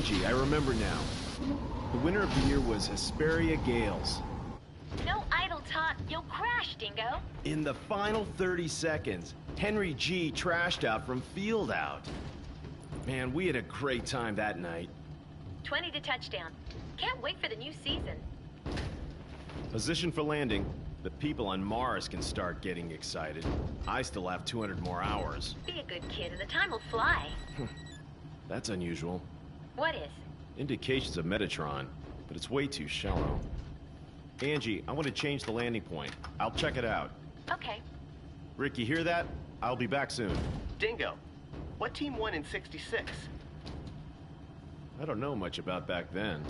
Angie, I remember now. The winner of the year was Hesperia Gales. No idle talk. You'll crash, Dingo. In the final 30 seconds, Henry G trashed out from field out. Man, we had a great time that night. 20 to touchdown. Can't wait for the new season. Position for landing. The people on Mars can start getting excited. I still have 200 more hours. Be a good kid and the time will fly. That's unusual. What is? Indications of Metatron, but it's way too shallow. Angie, I want to change the landing point. I'll check it out. Okay. Rick, you hear that? I'll be back soon. Dingo, what team won in '66? I don't know much about back then.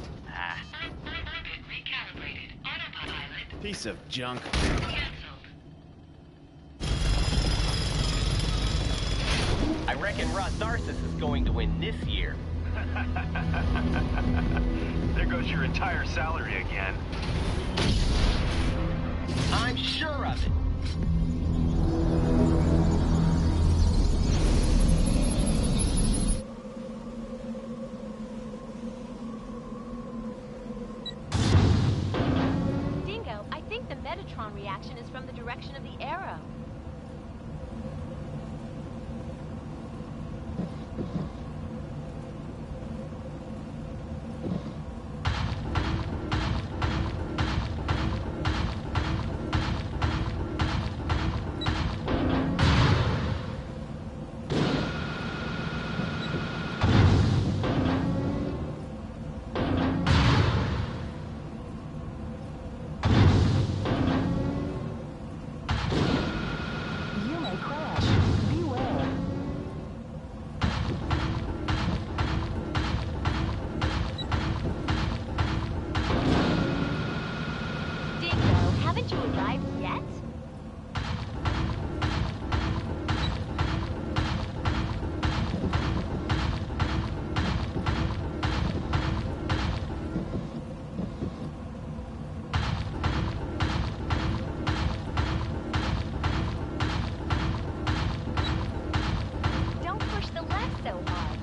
Orbit recalibrated. Autopilot Piece of junk. canceled. I reckon Ross Narcissus is going to win this year. There goes your entire salary again. I'm sure of it. Dingo, I think the Metatron reaction is from the direction of the arrow. Haven't you arrived yet? Don't push the left so hard.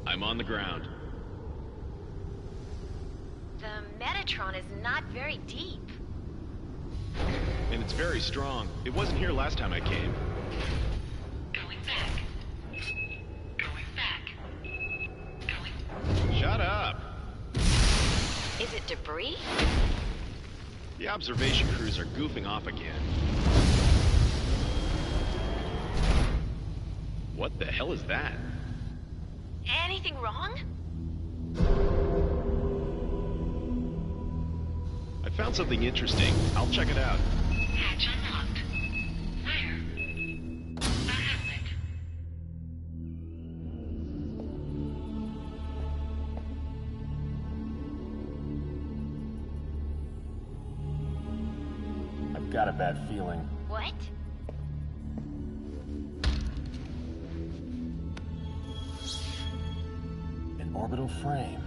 I'm on the ground. The Metatron is not very deep. And it's very strong. It wasn't here last time I came. Going back. Going back. Going. Shut up! Is it debris? The observation crews are goofing off again. What the hell is that? Anything wrong? I found something interesting. I'll check it out. Hatch unlocked. Where? A helmet. I've got a bad feeling. What? An orbital frame.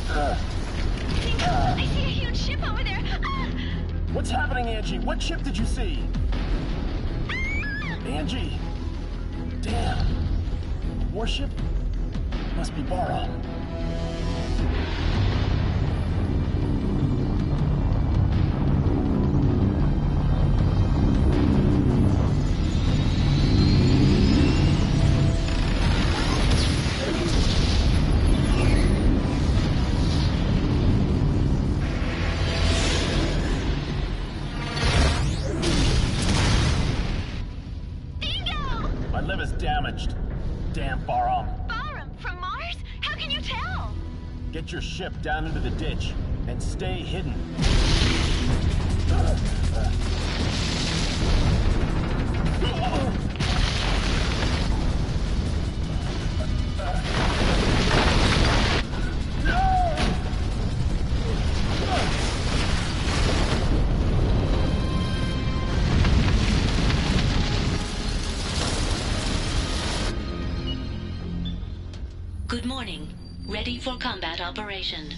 I see a huge ship over there! Ah! What's happening, Angie? What ship did you see? Angie! Damn. Warship? Must be Baron. My liver's damaged. Damn Baron. Barum, from Mars? How can you tell? Get your ship down into the ditch and stay hidden. Good morning. Ready for combat operation.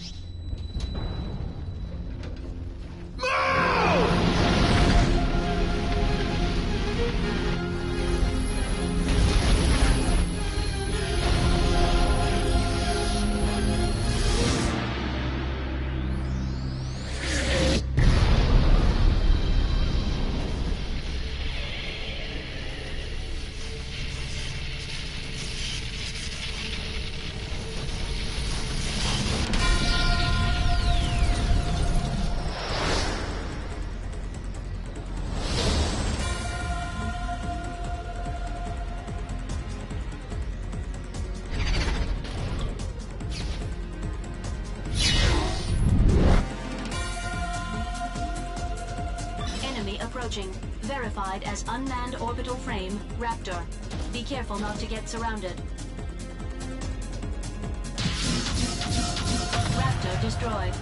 Approaching. Verified as unmanned orbital frame, Raptor. Be careful not to get surrounded. Raptor destroyed.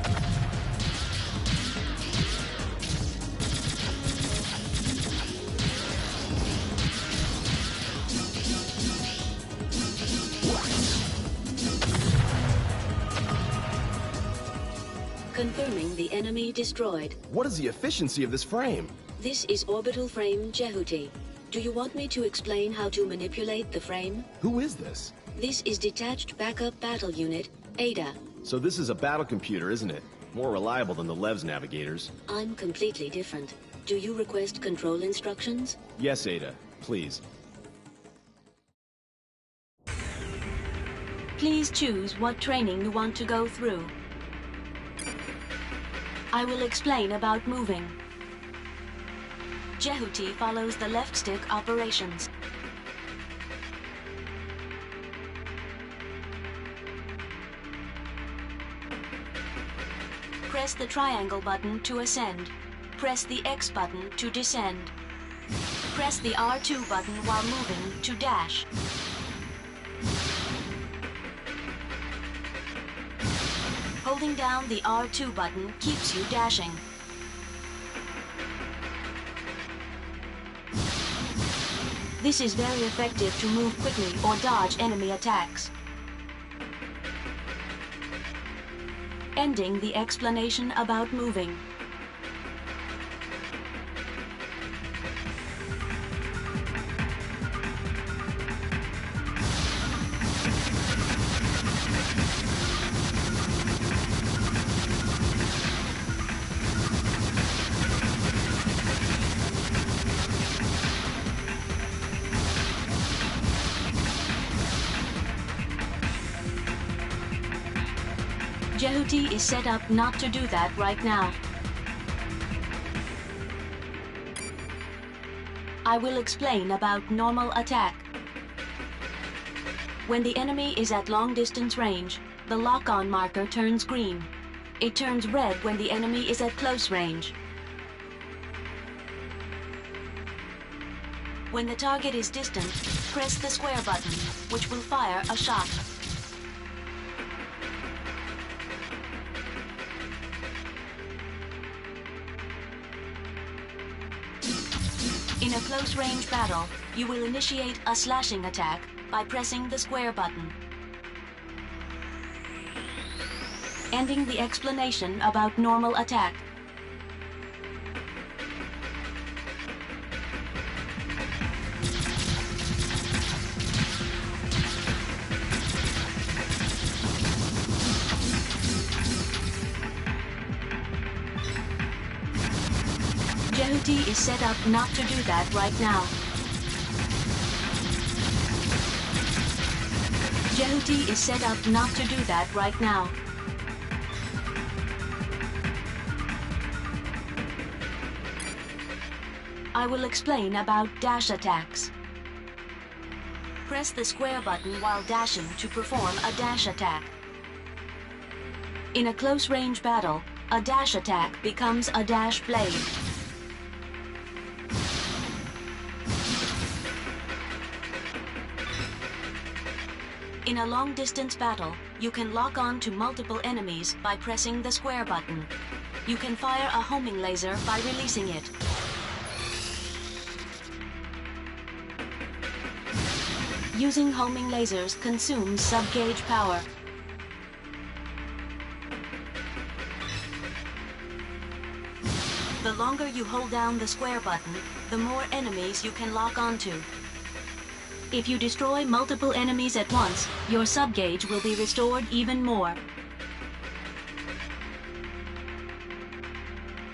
Confirming the enemy destroyed. What is the efficiency of this frame? This is orbital frame Jehuti. Do you want me to explain how to manipulate the frame? Who is this? This is Detached Backup Battle Unit, ADA. So this is a battle computer, isn't it? More reliable than the Lev's navigators. I'm completely different. Do you request control instructions? Yes, Ada. Please. Please choose what training you want to go through. I will explain about moving. Jehuti follows the left stick operations. Press the triangle button to ascend. Press the X button to descend. Press the R2 button while moving to dash. Holding down the R2 button keeps you dashing. This is very effective to move quickly or dodge enemy attacks. Ending the explanation about moving. Jehuti is set up not to do that right now. I will explain about normal attack. When the enemy is at long distance range, the lock-on marker turns green. It turns red when the enemy is at close range. When the target is distant, press the square button, which will fire a shot. In a close-range battle, you will initiate a slashing attack by pressing the square button. Ending the explanation about normal attack. Jehuti is set up not to do that right now. Jehuti is set up not to do that right now. I will explain about dash attacks. Press the square button while dashing to perform a dash attack. In a close-range battle, a dash attack becomes a dash blade. In a long-distance battle, you can lock on to multiple enemies by pressing the square button. You can fire a homing laser by releasing it. Using homing lasers consumes sub-gauge power. The longer you hold down the square button, the more enemies you can lock onto. If you destroy multiple enemies at once, your sub-gauge will be restored even more.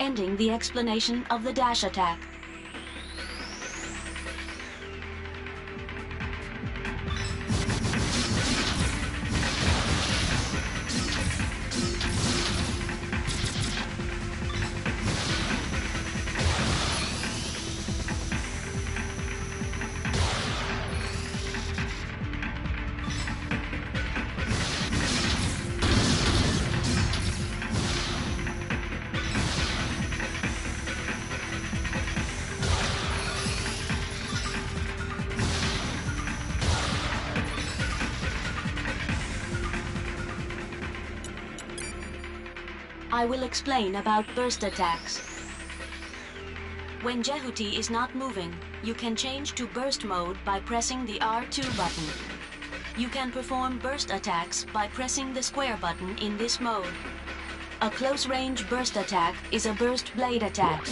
Ending the explanation of the dash attack. I will explain about burst attacks. When Jehuti is not moving, you can change to burst mode by pressing the R2 button. You can perform burst attacks by pressing the square button in this mode. A close-range burst attack is a burst blade attack.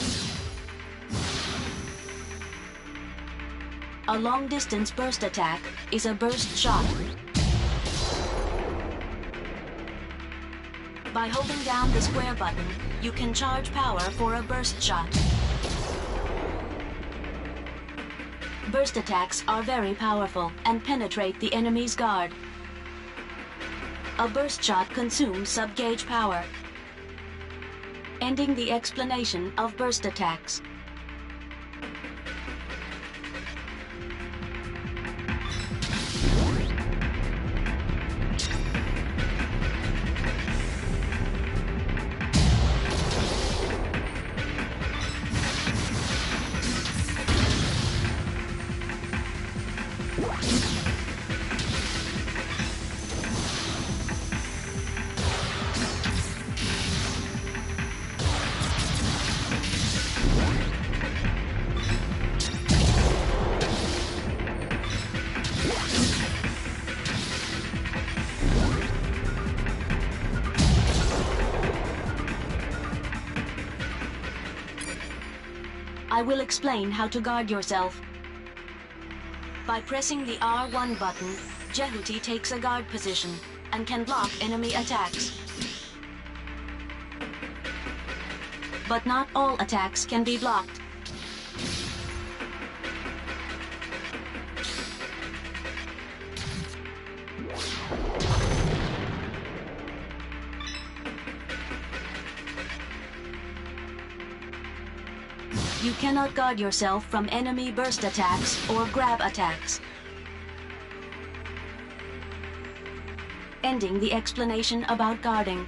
A long-distance burst attack is a burst shot. By holding down the square button, you can charge power for a burst shot. Burst attacks are very powerful and penetrate the enemy's guard. A burst shot consumes sub-gauge power. Ending the explanation of burst attacks. I will explain how to guard yourself. By pressing the R1 button, Jehuti takes a guard position and can block enemy attacks. But not all attacks can be blocked. You cannot guard yourself from enemy burst attacks or grab attacks. Ending the explanation about guarding.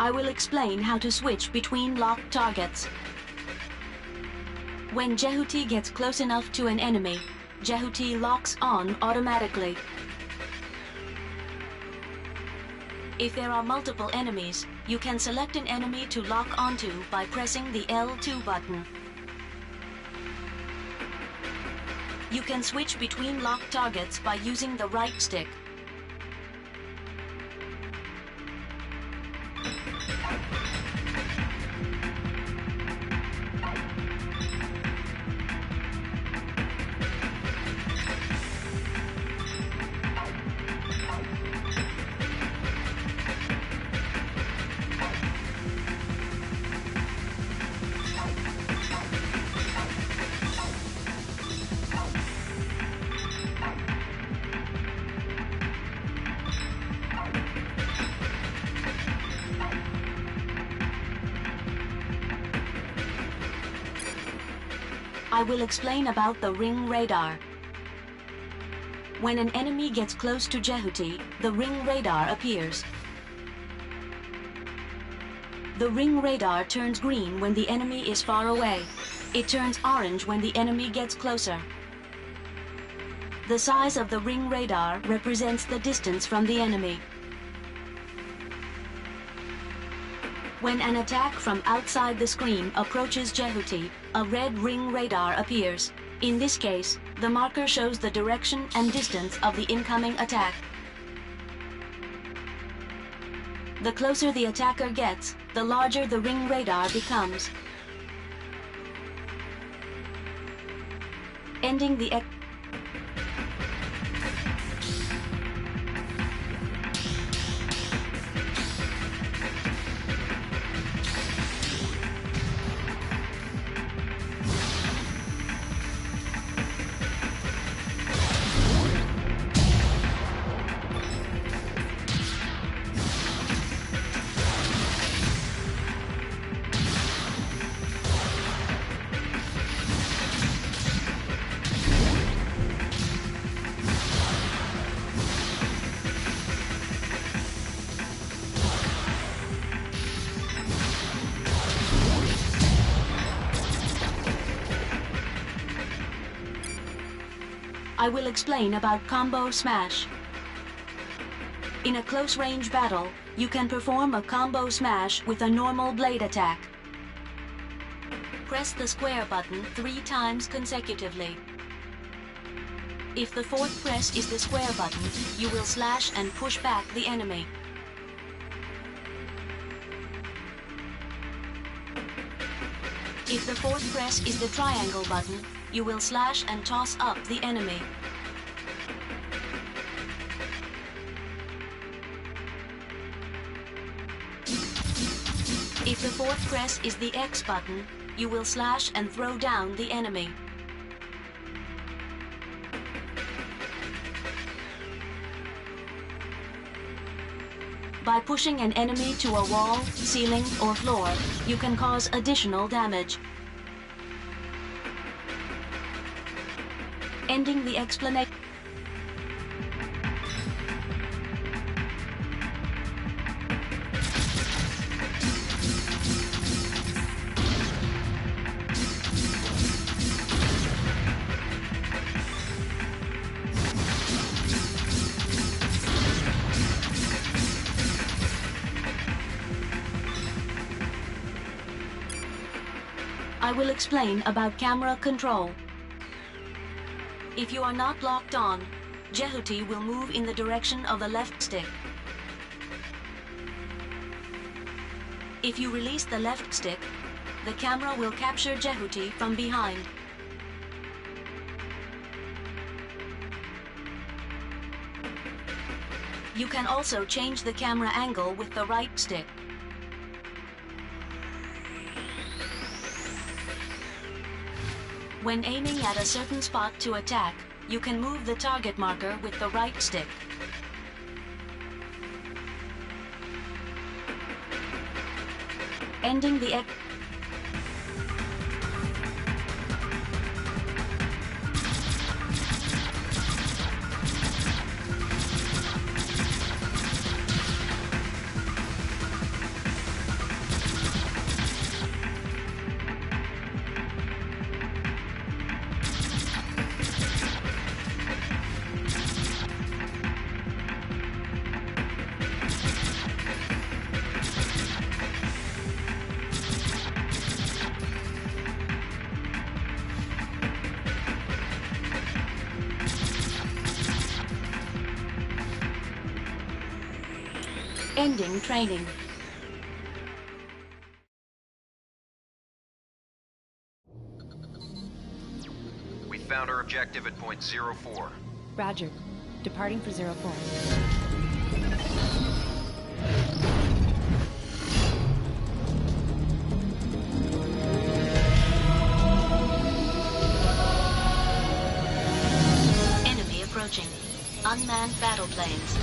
I will explain how to switch between locked targets. When Jehuti gets close enough to an enemy, Jehuti locks on automatically. If there are multiple enemies, you can select an enemy to lock onto by pressing the L2 button. You can switch between locked targets by using the right stick. I will explain about the ring radar. When an enemy gets close to Jehuti, the ring radar appears. The ring radar turns green when the enemy is far away. It turns orange when the enemy gets closer. The size of the ring radar represents the distance from the enemy. When an attack from outside the screen approaches Jehuti, a red ring radar appears. In this case, the marker shows the direction and distance of the incoming attack. The closer the attacker gets, the larger the ring radar becomes. Ending the I will explain about combo smash. In a close-range battle, you can perform a combo smash with a normal blade attack. Press the square button 3 times consecutively. If the fourth press is the square button, you will slash and push back the enemy. If the fourth press is the triangle button, you will slash and toss up the enemy. If the fourth press is the X button, you will slash and throw down the enemy. By pushing an enemy to a wall, ceiling, or floor, you can cause additional damage. Ending the explanation. I will explain about camera control. If you are not locked on, Jehuti will move in the direction of the left stick. If you release the left stick, the camera will capture Jehuti from behind. You can also change the camera angle with the right stick. When aiming at a certain spot to attack, you can move the target marker with the right stick. Ending the Ending training. We found our objective at point 04. Roger. Departing for 04. Enemy approaching. Unmanned battle planes.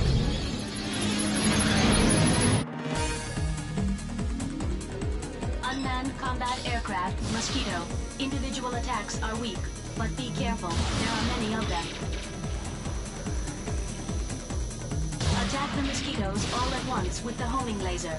Unmanned combat aircraft, Mosquito. Individual attacks are weak, but be careful. There are many of them. Attack the mosquitoes all at once with the homing laser.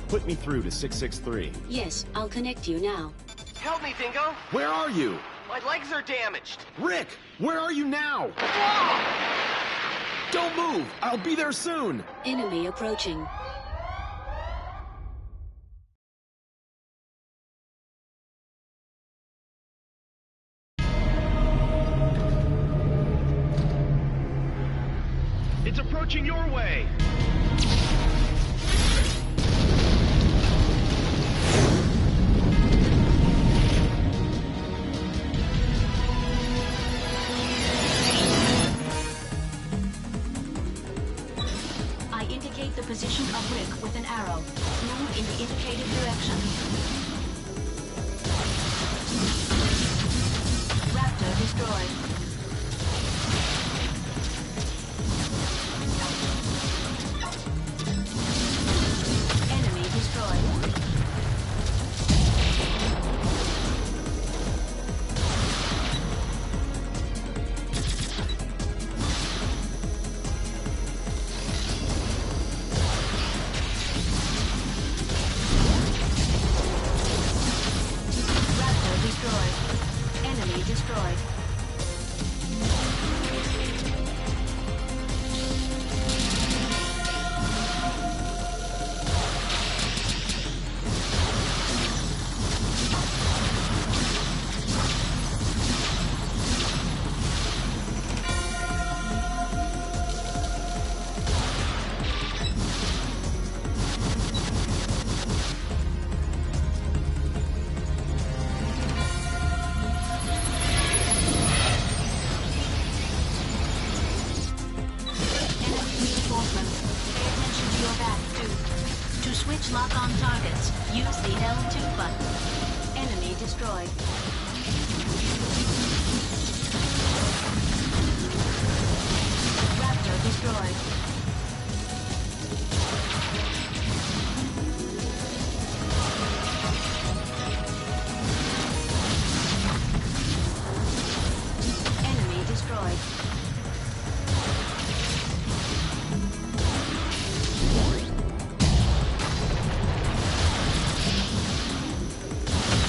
Put me through to 663. Yes, I'll connect you now. Help me, Dingo! Where are you? My legs are damaged! Rick, where are you now? Don't move! I'll be there soon! Enemy approaching. It's approaching your way! I indicate the position of Rick with an arrow. Move in the indicated direction. Raptor destroyed. Enemy destroyed. Raptor destroyed. Enemy destroyed. Reinforcements. Pay attention to your back, too. To switch lock-on targets, use the L2 button. Enemy destroyed. Raptor destroyed. Enemy destroyed.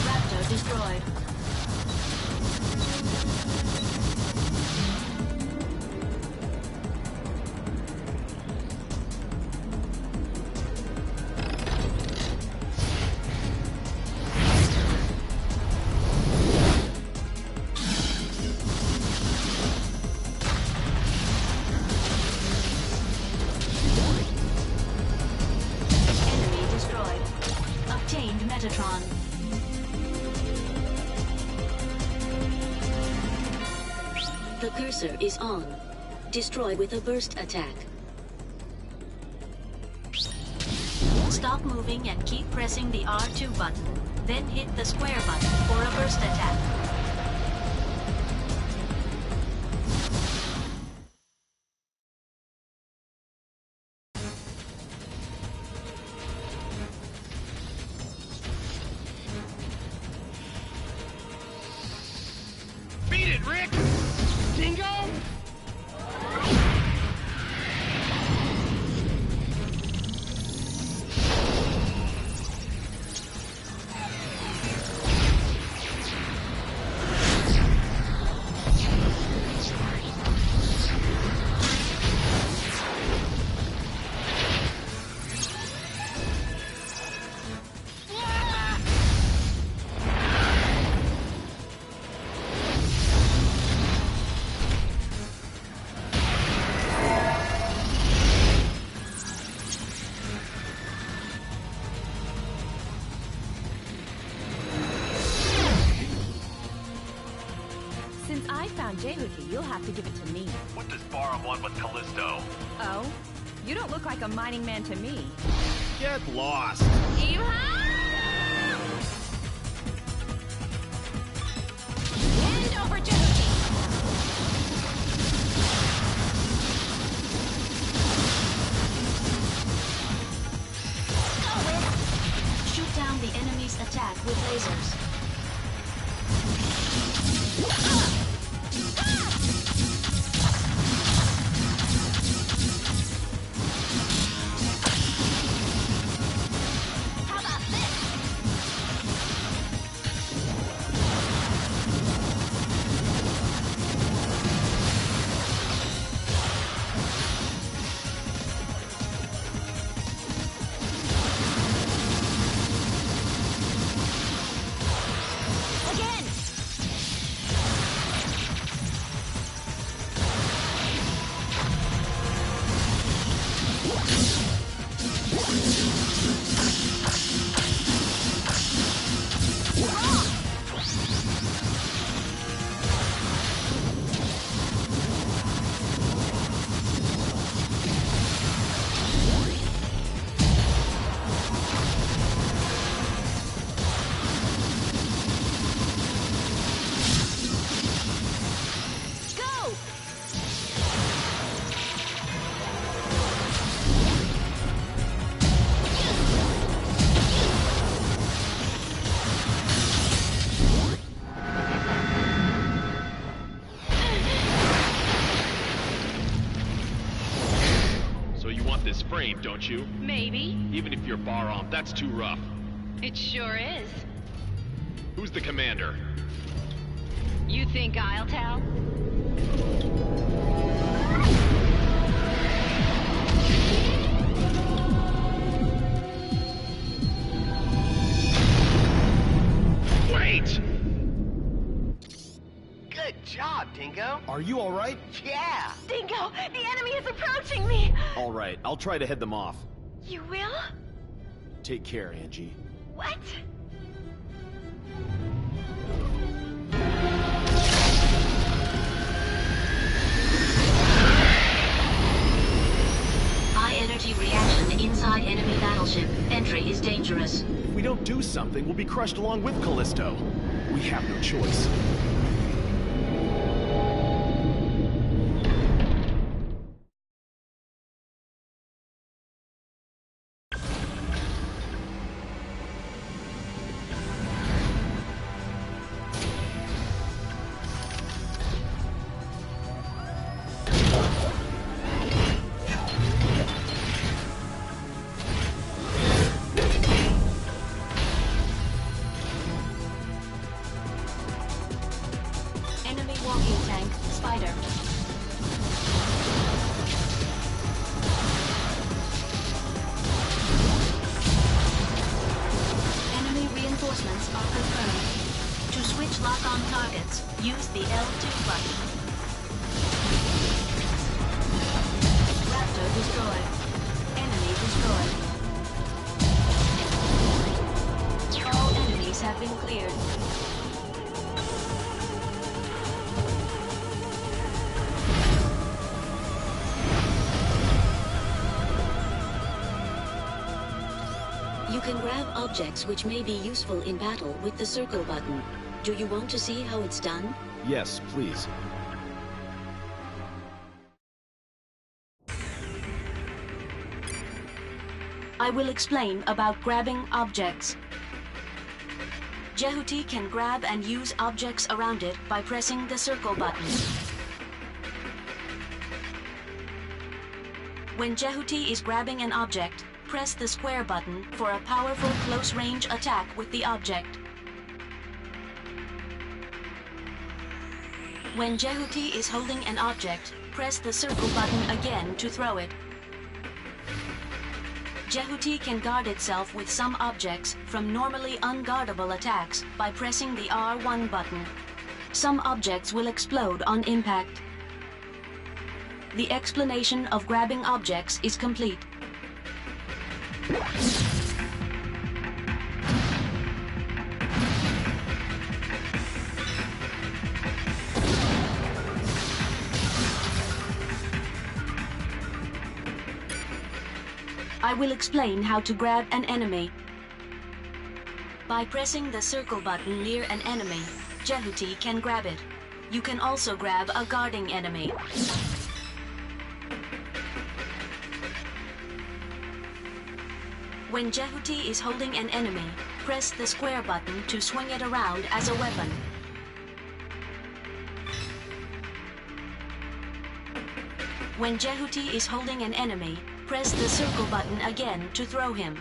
Raptor destroyed. Enemy destroyed. Obtained Metatron. The cursor is on. Destroy with a burst attack. Stop moving and keep pressing the R2 button. Then hit the square button for a burst attack. Beat it, Rick! Dingo! have to give it to me. What does Barham want with Callisto? Oh? You don't look like a mining man to me. Get lost. Hand over Jehuti! Shoot down the enemy's attack with lasers. How about this? Again! Go! So you want this frame, don't you? Maybe. Even if you're Barham, that's too rough. It sure is. Who's the commander? You think I'll tell? Wait! Good job, Dingo. Are you all right? Yeah. Dingo! The enemy is approaching me! All right, I'll try to head them off. You will? Take care, Angie. What? High energy reaction inside enemy battleship. Entry is dangerous. If we don't do something, we'll be crushed along with Callisto. We have no choice. Enemy walking tank, Spider. Enemy reinforcements are confirmed. To switch lock-on targets, use the L2 button. Raptor destroyed. Enemy destroyed. All enemies have been cleared. You can grab objects which may be useful in battle with the circle button. Do you want to see how it's done? Yes, please. I will explain about grabbing objects. Jehuti can grab and use objects around it by pressing the circle button. When Jehuti is grabbing an object, press the square button for a powerful close-range attack with the object. When Jehuti is holding an object, press the circle button again to throw it. Jehuti can guard itself with some objects from normally unguardable attacks by pressing the R1 button. Some objects will explode on impact. The explanation of grabbing objects is complete. I will explain how to grab an enemy. By pressing the circle button near an enemy, Jehuti can grab it. You can also grab a guarding enemy. When Jehuti is holding an enemy, press the square button to swing it around as a weapon. When Jehuti is holding an enemy, press the circle button again to throw him.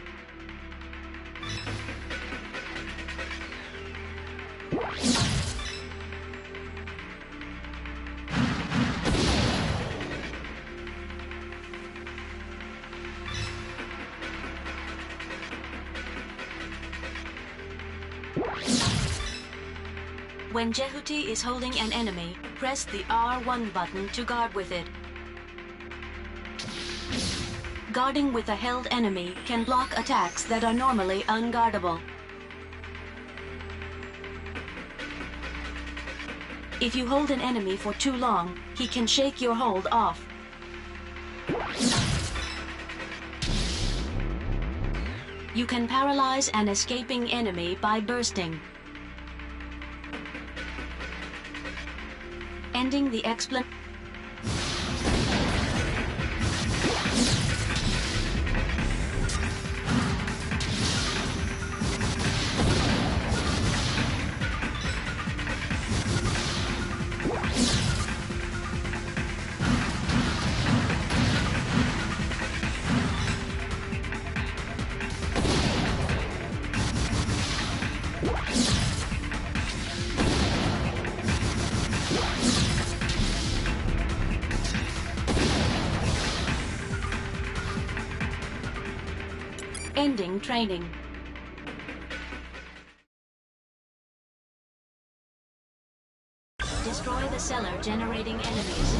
When Jehuti is holding an enemy, press the R1 button to guard with it. Guarding with a held enemy can block attacks that are normally unguardable. If you hold an enemy for too long, he can shake your hold off. You can paralyze an escaping enemy by bursting. Ending the explanation. Ending training. Destroy the cellar generating enemies.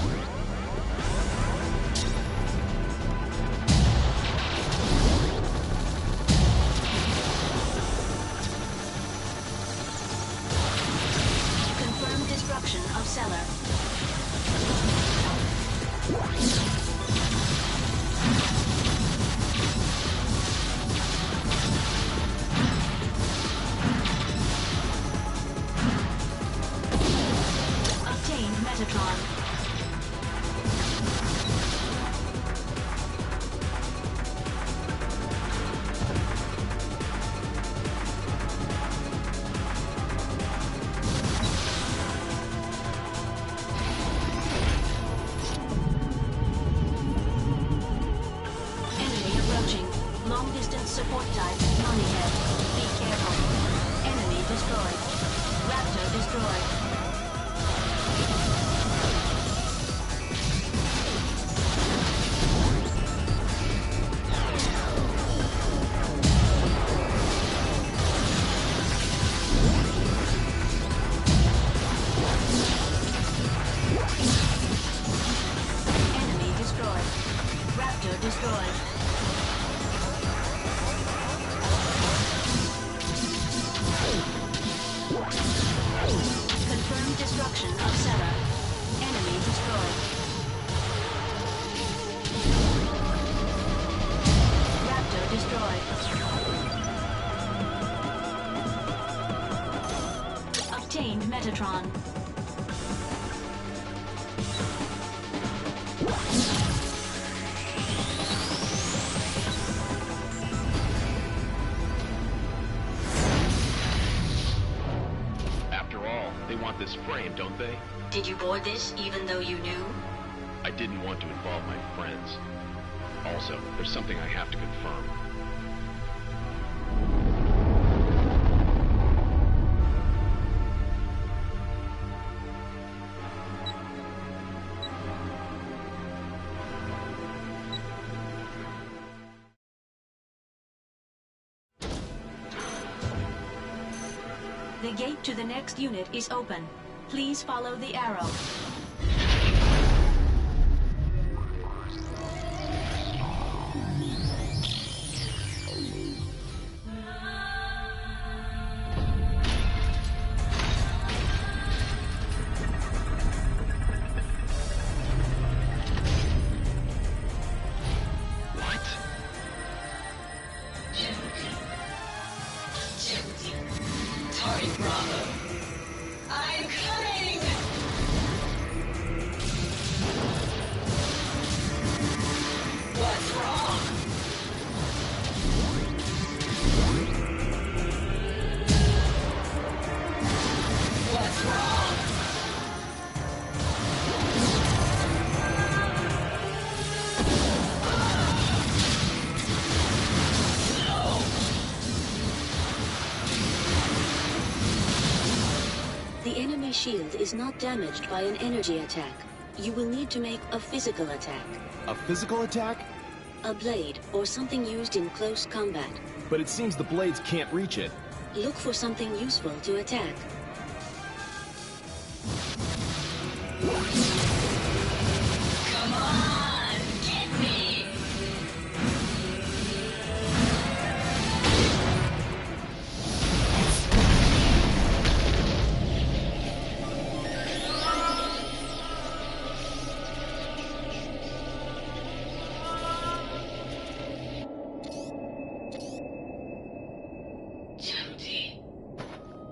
Confirm destruction of cellar. Metatron. Enemy approaching. Long distance support type, Moneyhead. Be careful. Enemy destroyed. Raptor destroyed. Destroyed. Confirmed destruction of cellar. Enemy destroyed. Raptor destroyed. Obtained Metatron. They want this frame, don't they? Did you board this even though you knew? I didn't want to involve my friends. Also, there's something I have to confirm. The gate to the next unit is open. Please follow the arrow. shield is not damaged by an energy attack. You will need to make a physical attack. A physical attack? A blade, or something used in close combat. But it seems the blades can't reach it. Look for something useful to attack. Come on, get me!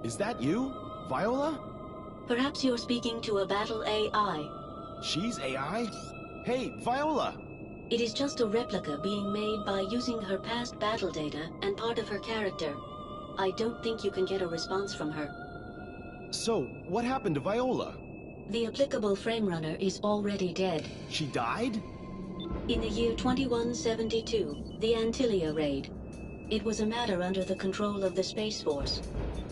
Is that you? Viola? Perhaps you're speaking to a battle AI. She's AI? Hey, Viola! It is just a replica being made by using her past battle data and part of her character. I don't think you can get a response from her. So, what happened to Viola? The applicable frame runner is already dead. She died? In the year 2172, the Antillia raid. It was a matter under the control of the Space Force.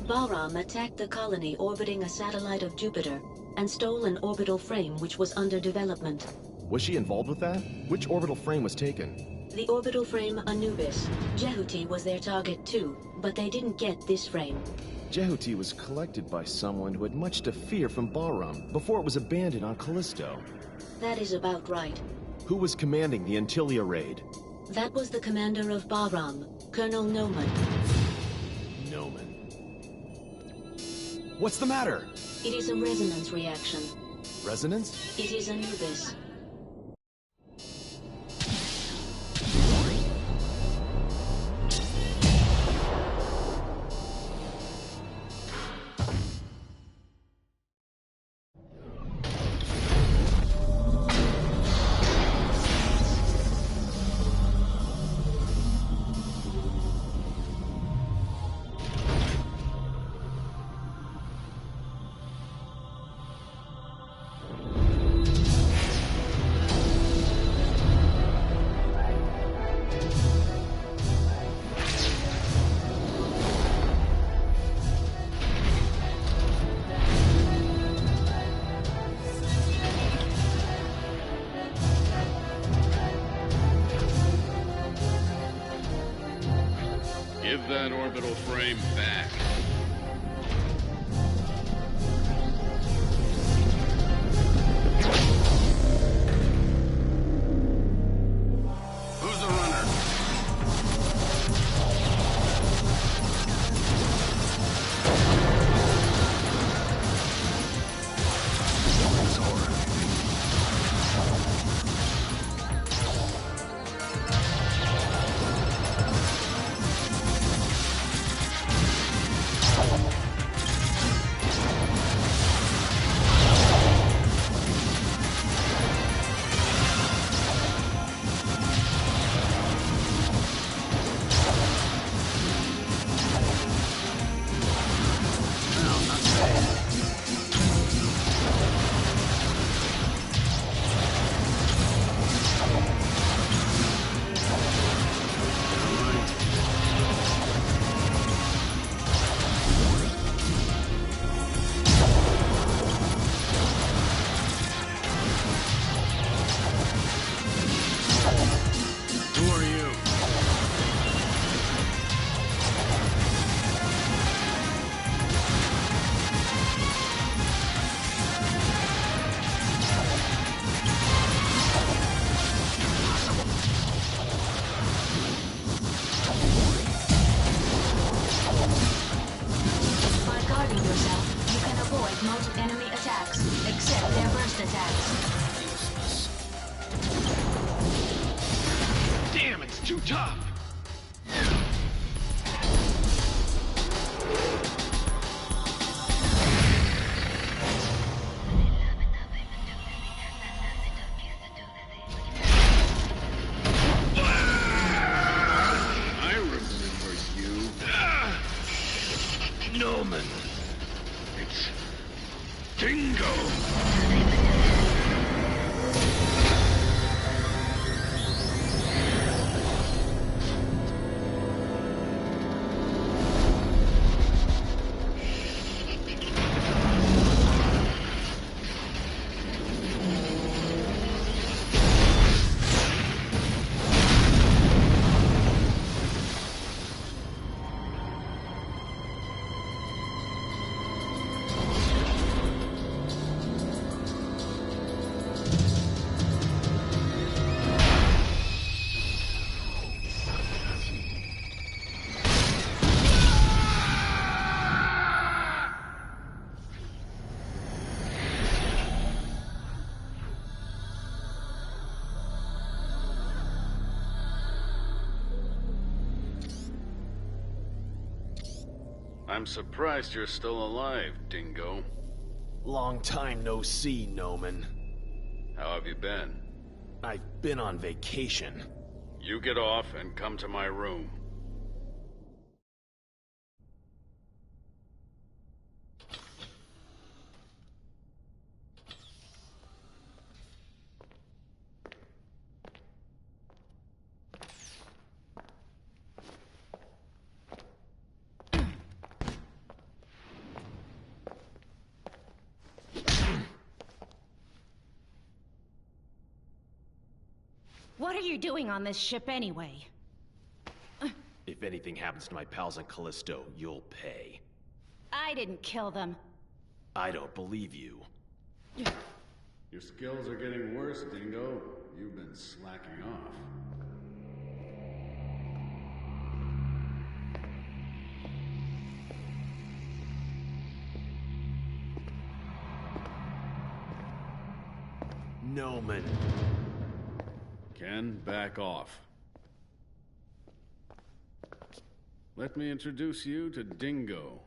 Bahram attacked the colony orbiting a satellite of Jupiter and stole an orbital frame which was under development. Was she involved with that? Which orbital frame was taken? The orbital frame Anubis. Jehuti was their target too, but they didn't get this frame. Jehuti was collected by someone who had much to fear from Bahram before it was abandoned on Callisto. That is about right. Who was commanding the Antillia raid? That was the commander of Bahram, Colonel Noman. Noman. What's the matter? It is a resonance reaction. Resonance? It is Anubis. Give that orbital frame back. Who's the runner? Most enemy attacks, except their burst attacks. Damn, it's too tough! I remember you. Noman. It's Dingo. I'm surprised you're still alive, Dingo. Long time no see, Noman. How have you been? I've been on vacation. You get off and come to my room. What are you doing on this ship anyway? If anything happens to my pals on Callisto, you'll pay. I didn't kill them. I don't believe you. Your skills are getting worse, Dingo. You've been slacking off. Noman. Ken, back off. Let me introduce you to Dingo.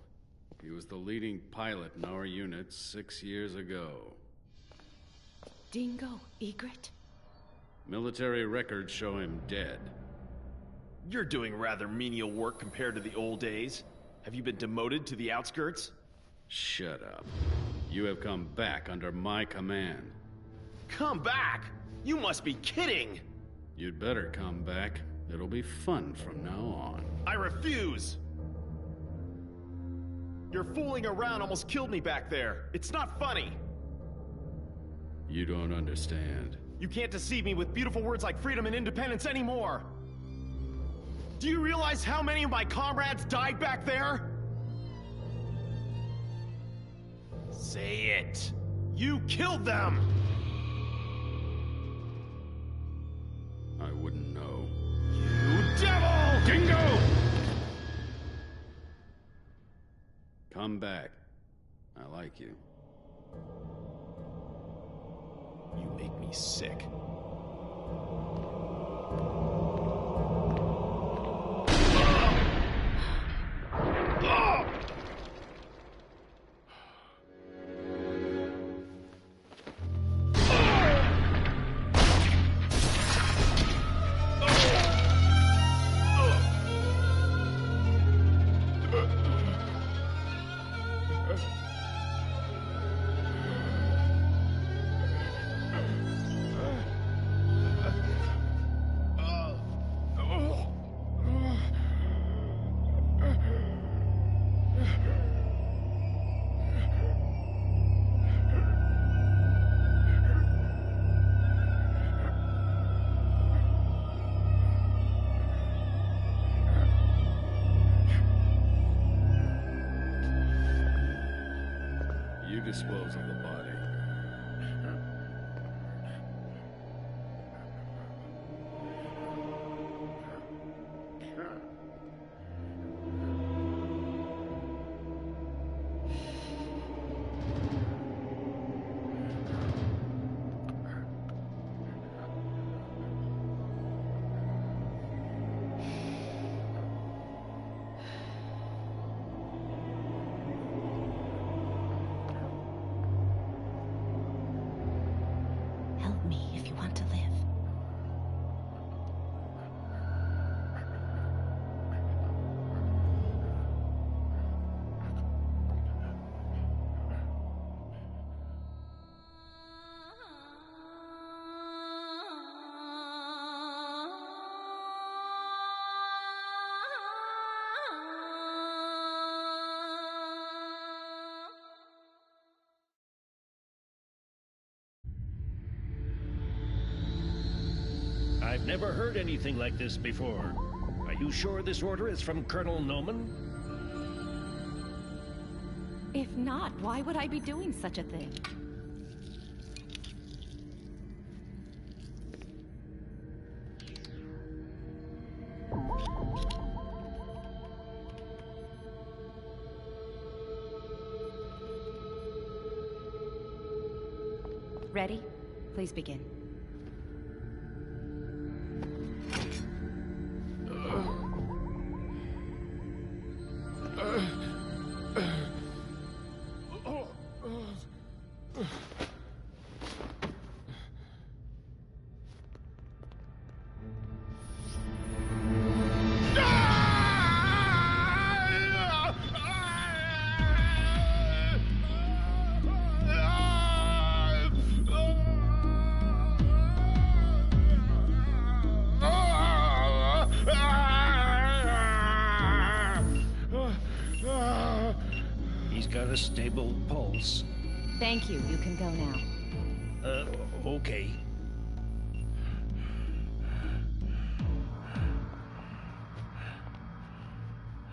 He was the leading pilot in our unit 6 years ago. Dingo Egret? Military records show him dead. You're doing rather menial work compared to the old days. Have you been demoted to the outskirts? Shut up. You have come back under my command. Come back? You must be kidding! You'd better come back. It'll be fun from now on. I refuse! Your fooling around almost killed me back there. It's not funny. You don't understand. You can't deceive me with beautiful words like freedom and independence anymore. Do you realize how many of my comrades died back there? Say it. You killed them! I wouldn't know. You devil! Dingo! Come back. I like you. You make me sick. Dispose of the body. I've never heard anything like this before. Are you sure this order is from Colonel Noman? If not, why would I be doing such a thing? Ready? Please begin. a stable pulse. Thank you. You can go now. Okay.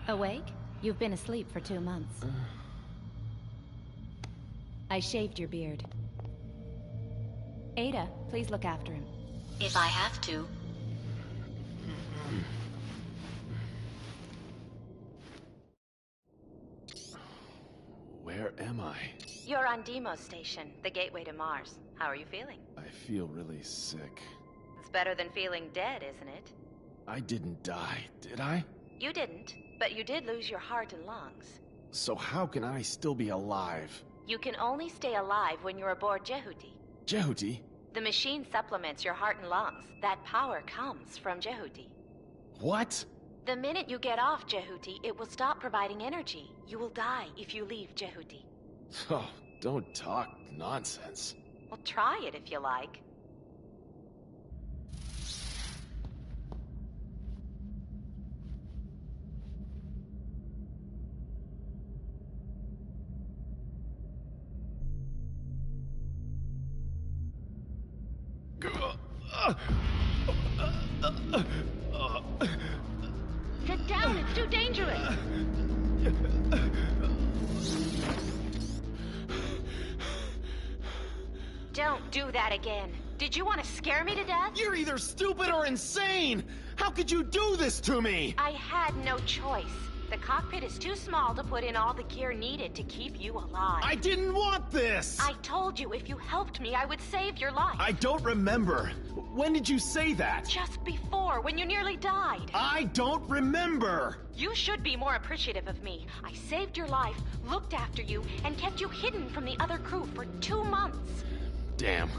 Awake? You've been asleep for 2 months. I shaved your beard. Ada, please look after him. If I have to. Where am I? You're on Deimos Station, the gateway to Mars. How are you feeling? I feel really sick. It's better than feeling dead, isn't it? I didn't die, did I? You didn't, but you did lose your heart and lungs. So how can I still be alive? You can only stay alive when you're aboard Jehuti. Jehuti? The machine supplements your heart and lungs. That power comes from Jehuti. What? The minute you get off Jehuti, it will stop providing energy. You will die if you leave Jehuti. Oh, don't talk nonsense. Well, try it if you like. Sit down, it's too dangerous. Don't do that again. Did you want to scare me to death? You're either stupid or insane! How could you do this to me? I had no choice. The cockpit is too small to put in all the gear needed to keep you alive. I didn't want this! I told you if you helped me, I would save your life. I don't remember. When did you say that? Just before, when you nearly died. I don't remember! You should be more appreciative of me. I saved your life, looked after you, and kept you hidden from the other crew for 2 months. Damn.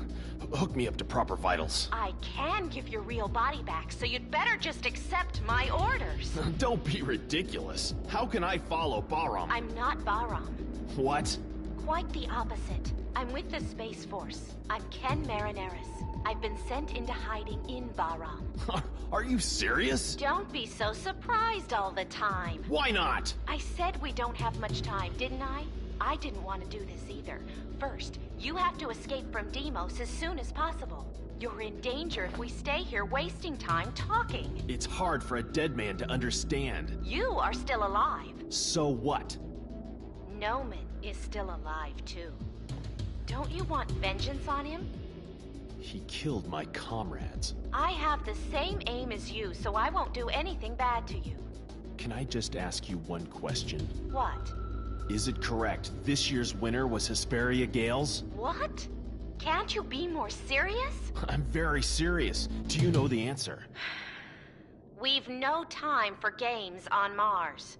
Hook me up to proper vitals. I can give your real body back, so you'd better just accept my orders. Don't be ridiculous. How can I follow Bahram? I'm not Bahram. What? Quite the opposite. I'm with the Space Force. I'm Ken Marineris. I've been sent into hiding in Bahram. Are you serious? Don't be so surprised all the time. Why not? I said we don't have much time, didn't I? I didn't want to do this either. First, you have to escape from Deimos as soon as possible. You're in danger if we stay here wasting time talking. It's hard for a dead man to understand. You are still alive. So what? Noman is still alive too. Don't you want vengeance on him? He killed my comrades. I have the same aim as you, so I won't do anything bad to you. Can I just ask you one question? What? Is it correct this year's winner was Hesperia Gales? What? Can't you be more serious? I'm very serious. Do you know the answer? We've no time for games on Mars.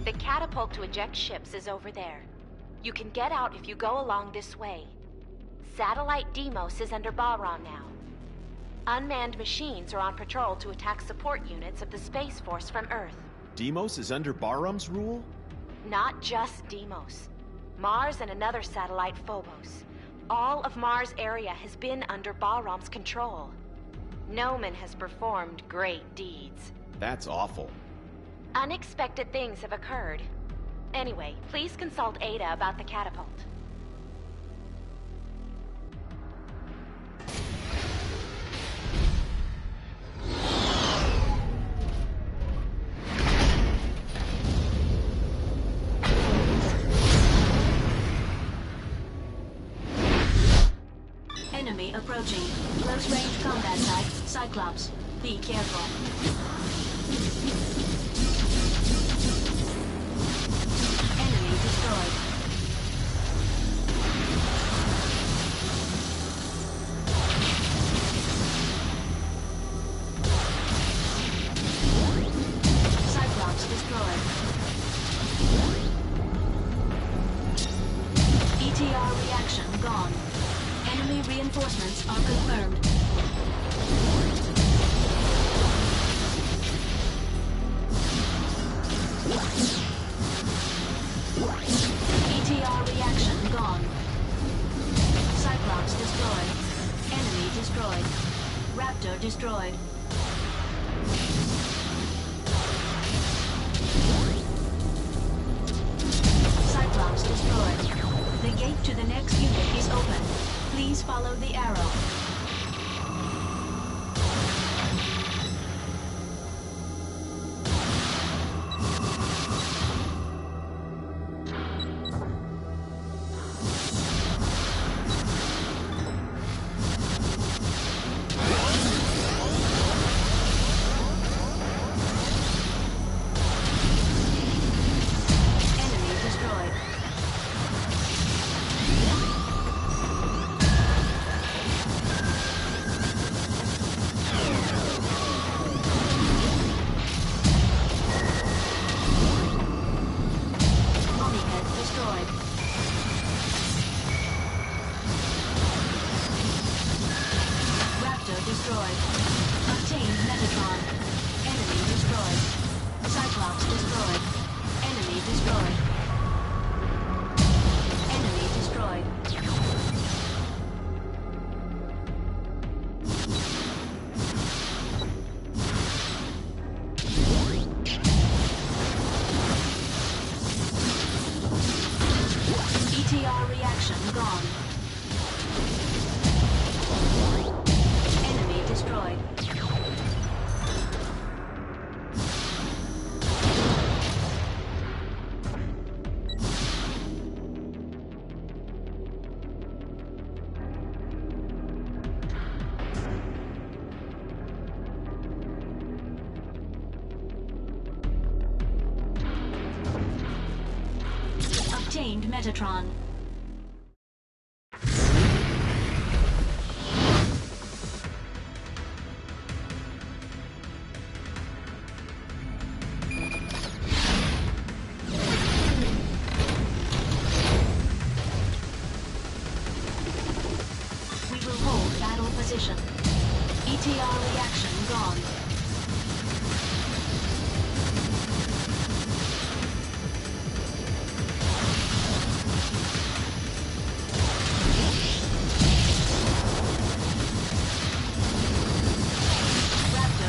The catapult to eject ships is over there. You can get out if you go along this way. Satellite Deimos is under Bahram now. Unmanned machines are on patrol to attack support units of the Space Force from Earth. Deimos is under Bahram's rule? Not just Deimos. Mars and another satellite, Phobos. All of Mars' area has been under Bahram's control. Noman has performed great deeds. That's awful. Unexpected things have occurred. Anyway, please consult Ada about the catapult. Enemy approaching. Close-range combat type, Cyclops. Be careful. Enemy destroyed. Cyclops destroyed. ETR reaction gone. Enemy reinforcements are confirmed. Raptor destroyed. Cyclops destroyed. The gate to the next unit is open. Please follow the arrow. ETR reaction gone. Enemy destroyed. Obtained Metatron. We will hold battle position. ETR reaction gone.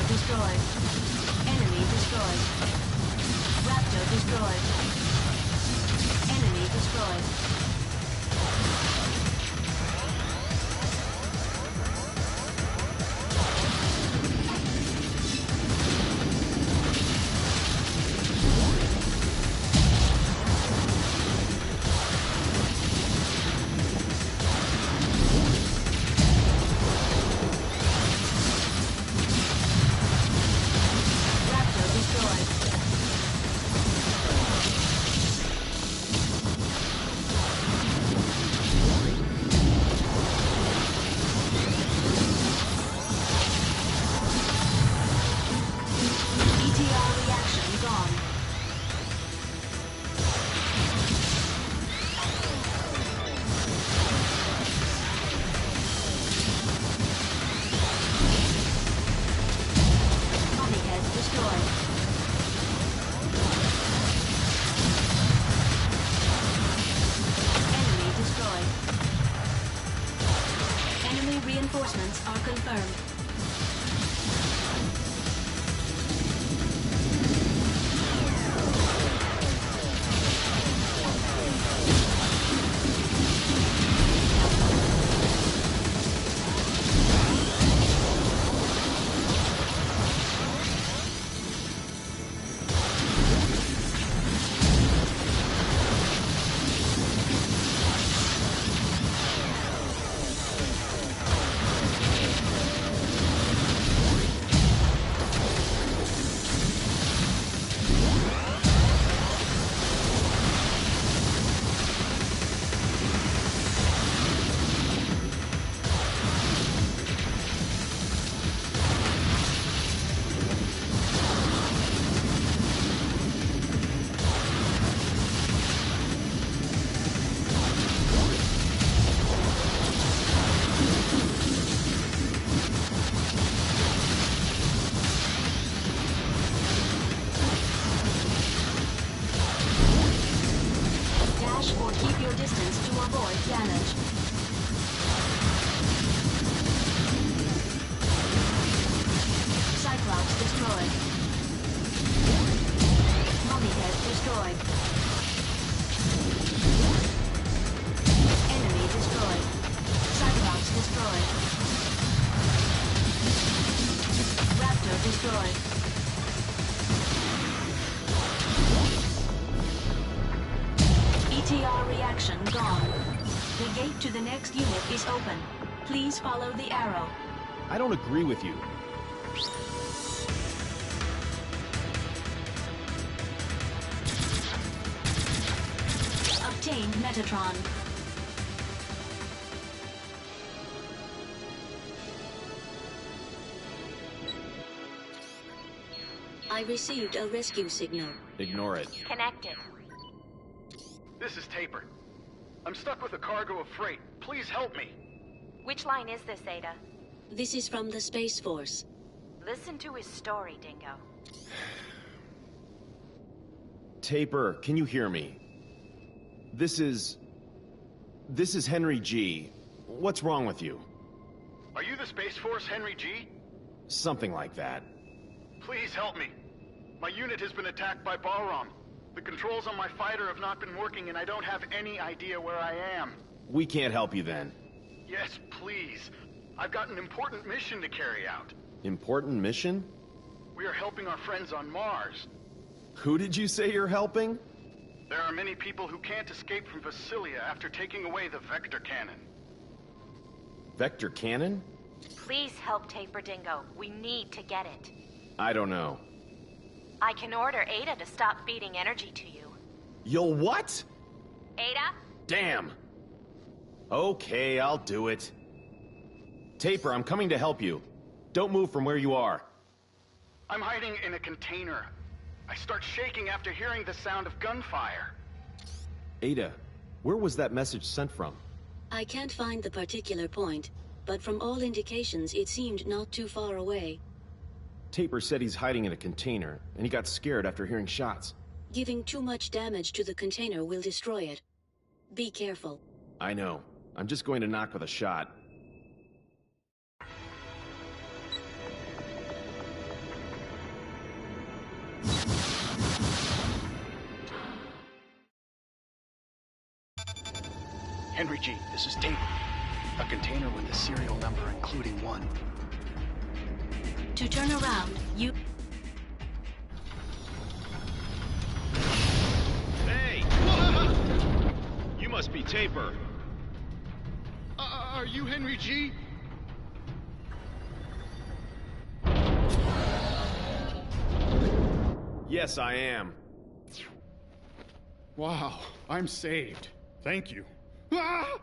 Destroyed. Enemy destroyed. Raptor destroyed. Enemy destroyed. Reinforcements are confirmed. destroyed. Mummy head destroyed. Enemy destroyed. Cyberbox destroyed. Raptor destroyed. ETR reaction gone. The gate to the next unit is open. Please follow the arrow. I don't agree with you. Obtained Metatron. I received a rescue signal. Ignore it. Connected. This is Taper. I'm stuck with a cargo of freight. Please help me. Which line is this, Ada? This is from the Space Force. Listen to his story, Dingo. Taper, can you hear me? This is Henry G. What's wrong with you? Are you the Space Force, Henry G? Something like that. Please help me. My unit has been attacked by Balram. The controls on my fighter have not been working and I don't have any idea where I am. We can't help you then. Yes, please. I've got an important mission to carry out. Important mission? We are helping our friends on Mars. Who did you say you're helping? There are many people who can't escape from Vasilia after taking away the Vector Cannon. Vector Cannon? Please help Taper, Dingo. We need to get it. I don't know. I can order Ada to stop feeding energy to you. You'll what? Ada? Damn. Okay, I'll do it. Taper, I'm coming to help you. Don't move from where you are. I'm hiding in a container. I start shaking after hearing the sound of gunfire. Ada, where was that message sent from? I can't find the particular point, but from all indications it seemed not too far away. Taper said he's hiding in a container, and he got scared after hearing shots. Giving too much damage to the container will destroy it. Be careful. I know. I'm just going to knock with a shot. Henry G, this is Taper. A container with the serial number including 1. To turn around, you... Hey! You must be Taper. Are you Henry G? Yes, I am. Wow, I'm saved. Thank you. Ah!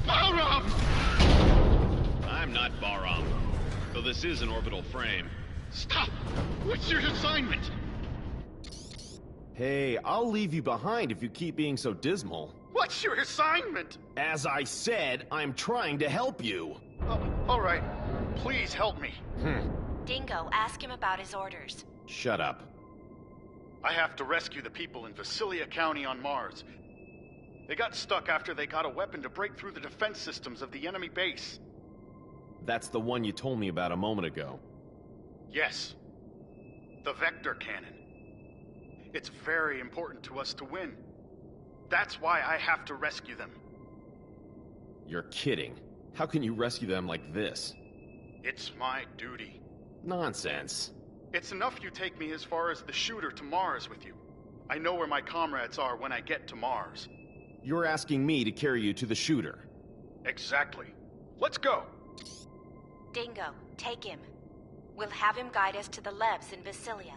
Balram! I'm not Balram, though this is an orbital frame. Stop! What's your assignment? Hey, I'll leave you behind if you keep being so dismal. What's your assignment? As I said, I'm trying to help you. All right. Please help me. Dingo, ask him about his orders. Shut up. I have to rescue the people in Vasilia County on Mars. They got stuck after they got a weapon to break through the defense systems of the enemy base. That's the one you told me about a moment ago. Yes. The Vector Cannon. It's very important to us to win. That's why I have to rescue them. You're kidding. How can you rescue them like this? It's my duty. Nonsense. It's enough you take me as far as the shooter to Mars with you. I know where my comrades are when I get to Mars. You're asking me to carry you to the shooter. Exactly. Let's go! Dingo, take him. We'll have him guide us to the Lebs in Vasilia.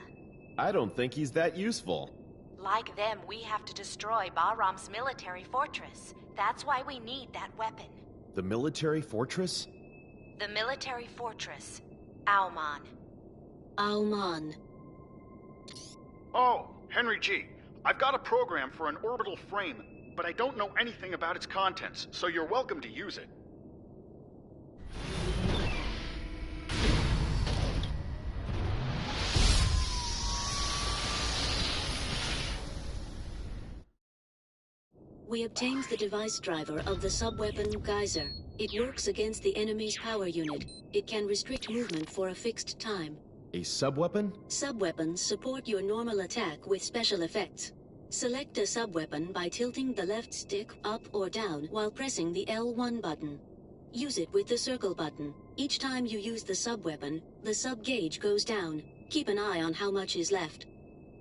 I don't think he's that useful. Like them, we have to destroy Balram's military fortress. That's why we need that weapon. The military fortress? The military fortress. Auman. Auman. Oh, Henry G. I've got a program for an orbital frame, but I don't know anything about its contents, so you're welcome to use it. We obtained the device driver of the sub-weapon Geyser. It works against the enemy's power unit. It can restrict movement for a fixed time. A sub-weapon? Sub-weapons support your normal attack with special effects. Select a sub-weapon by tilting the left stick up or down while pressing the L1 button. Use it with the circle button. Each time you use the sub-weapon, the sub-gauge goes down. Keep an eye on how much is left.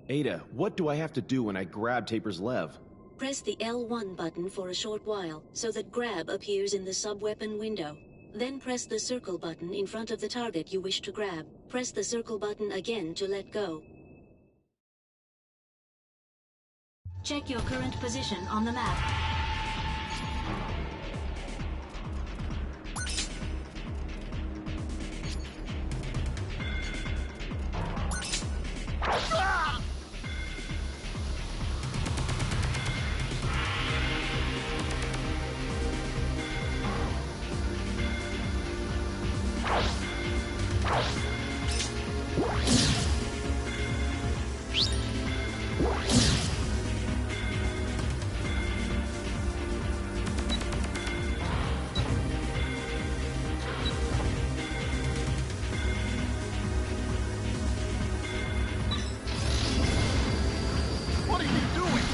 Ada, what do I have to do when I grab Taper's lev? Press the L1 button for a short while, so that grab appears in the sub-weapon window. Then press the circle button in front of the target you wish to grab. Press the circle button again to let go. Check your current position on the map. What are you doing?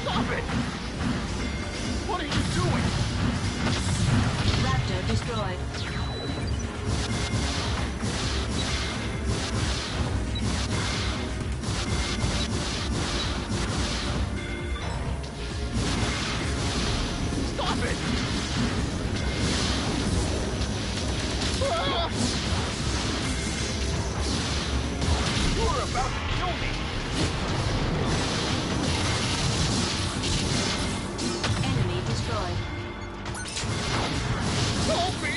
Stop it! What are you doing? Raptor destroyed. Stop it! Ah! You're about to kill me! Enemy destroyed. Help me!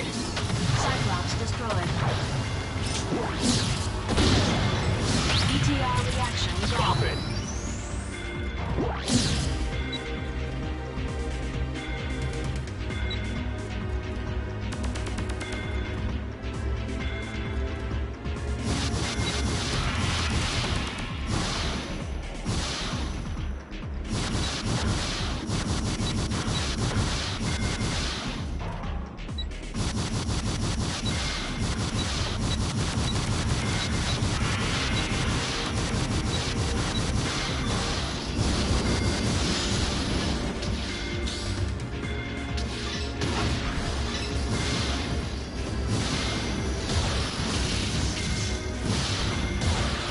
Cyclops destroyed. ETR reaction gone. Stop it!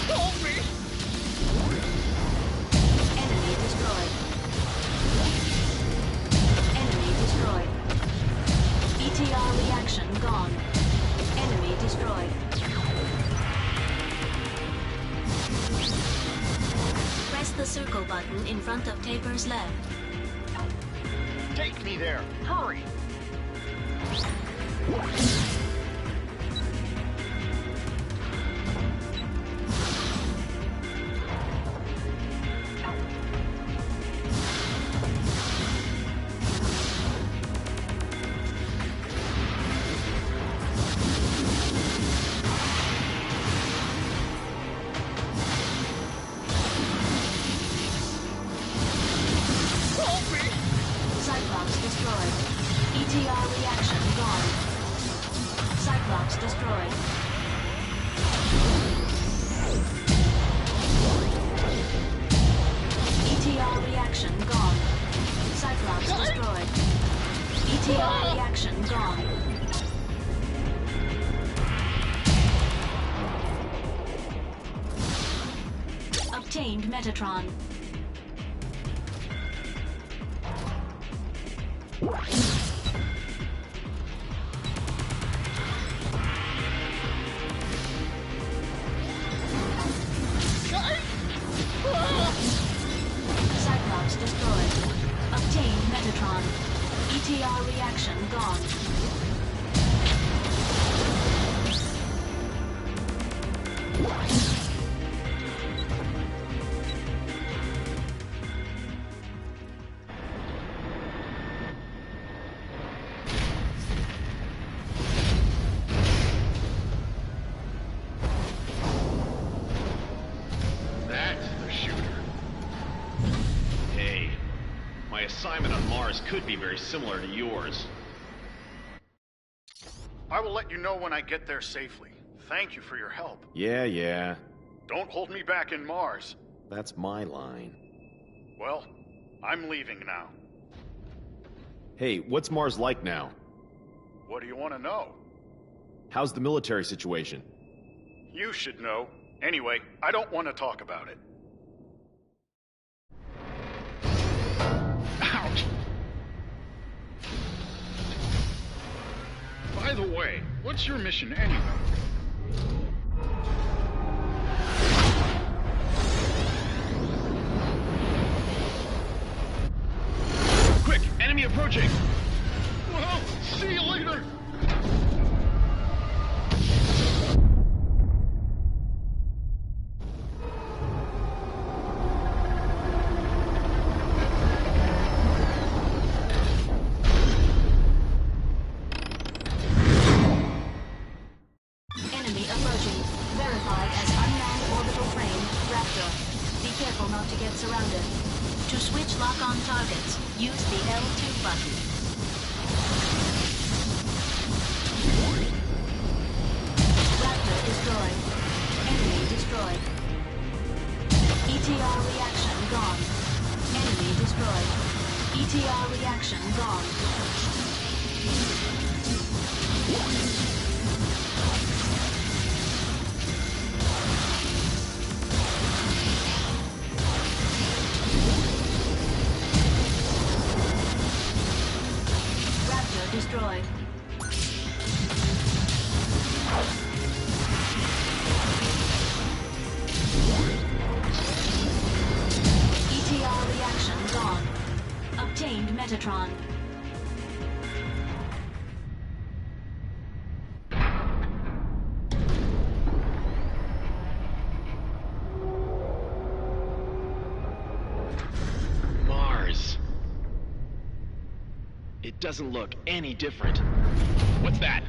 Help me! Enemy destroyed. Enemy destroyed. ETR reaction gone. Enemy destroyed. Press the circle button in front of Taper's lev. Take me there! Hurry! Help me! Cyclops destroyed. ETR reaction gone. Cyclops destroyed. ETR reaction gone. Cyclops destroyed. ETR reaction gone. Obtained Metatron. Cyclops destroyed. Obtained Metatron. ETR reaction gone. That's the shooter. Hey, My assignment on Mars could be very similar to yours. I will let you know when I get there safely. Thank you for your help. Yeah. Don't hold me back in Mars. That's my line. Well, I'm leaving now. Hey, what's Mars like now? What do you want to know? How's the military situation? You should know. Anyway, I don't want to talk about it. Ouch! By the way, what's your mission anyway? Quick! Enemy approaching! Well, see you later! Enemy approaching. Verified as unmanned orbital frame, Raptor. Be careful not to get surrounded. To switch lock-on targets, use the L2 button. Raptor destroyed. Enemy destroyed. ETR reaction gone. Enemy destroyed. ETR reaction gone. Raptor destroyed. ETR reaction gone. Obtained Metatron. Mars. It doesn't look any different. What's that?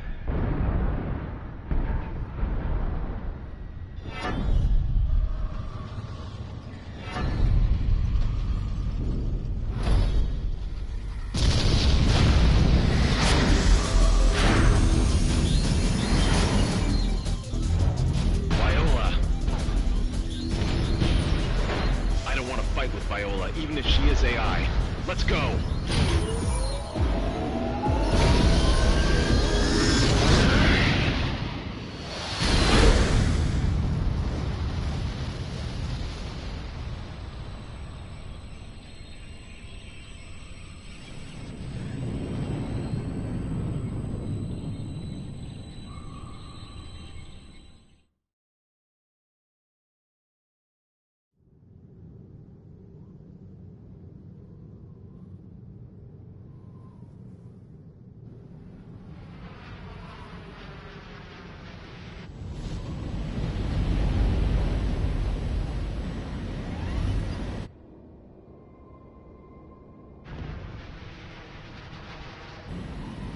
Viola. I don't want to fight with Viola, even if she is AI. Let's go!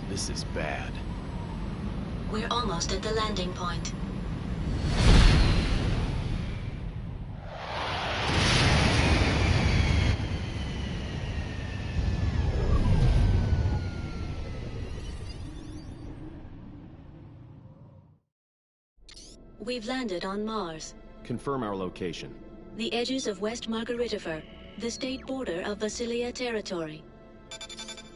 This is bad. We're almost at the landing point. We've landed on Mars. Confirm our location. The edges of West Margaritifer, the state border of Vasilia territory.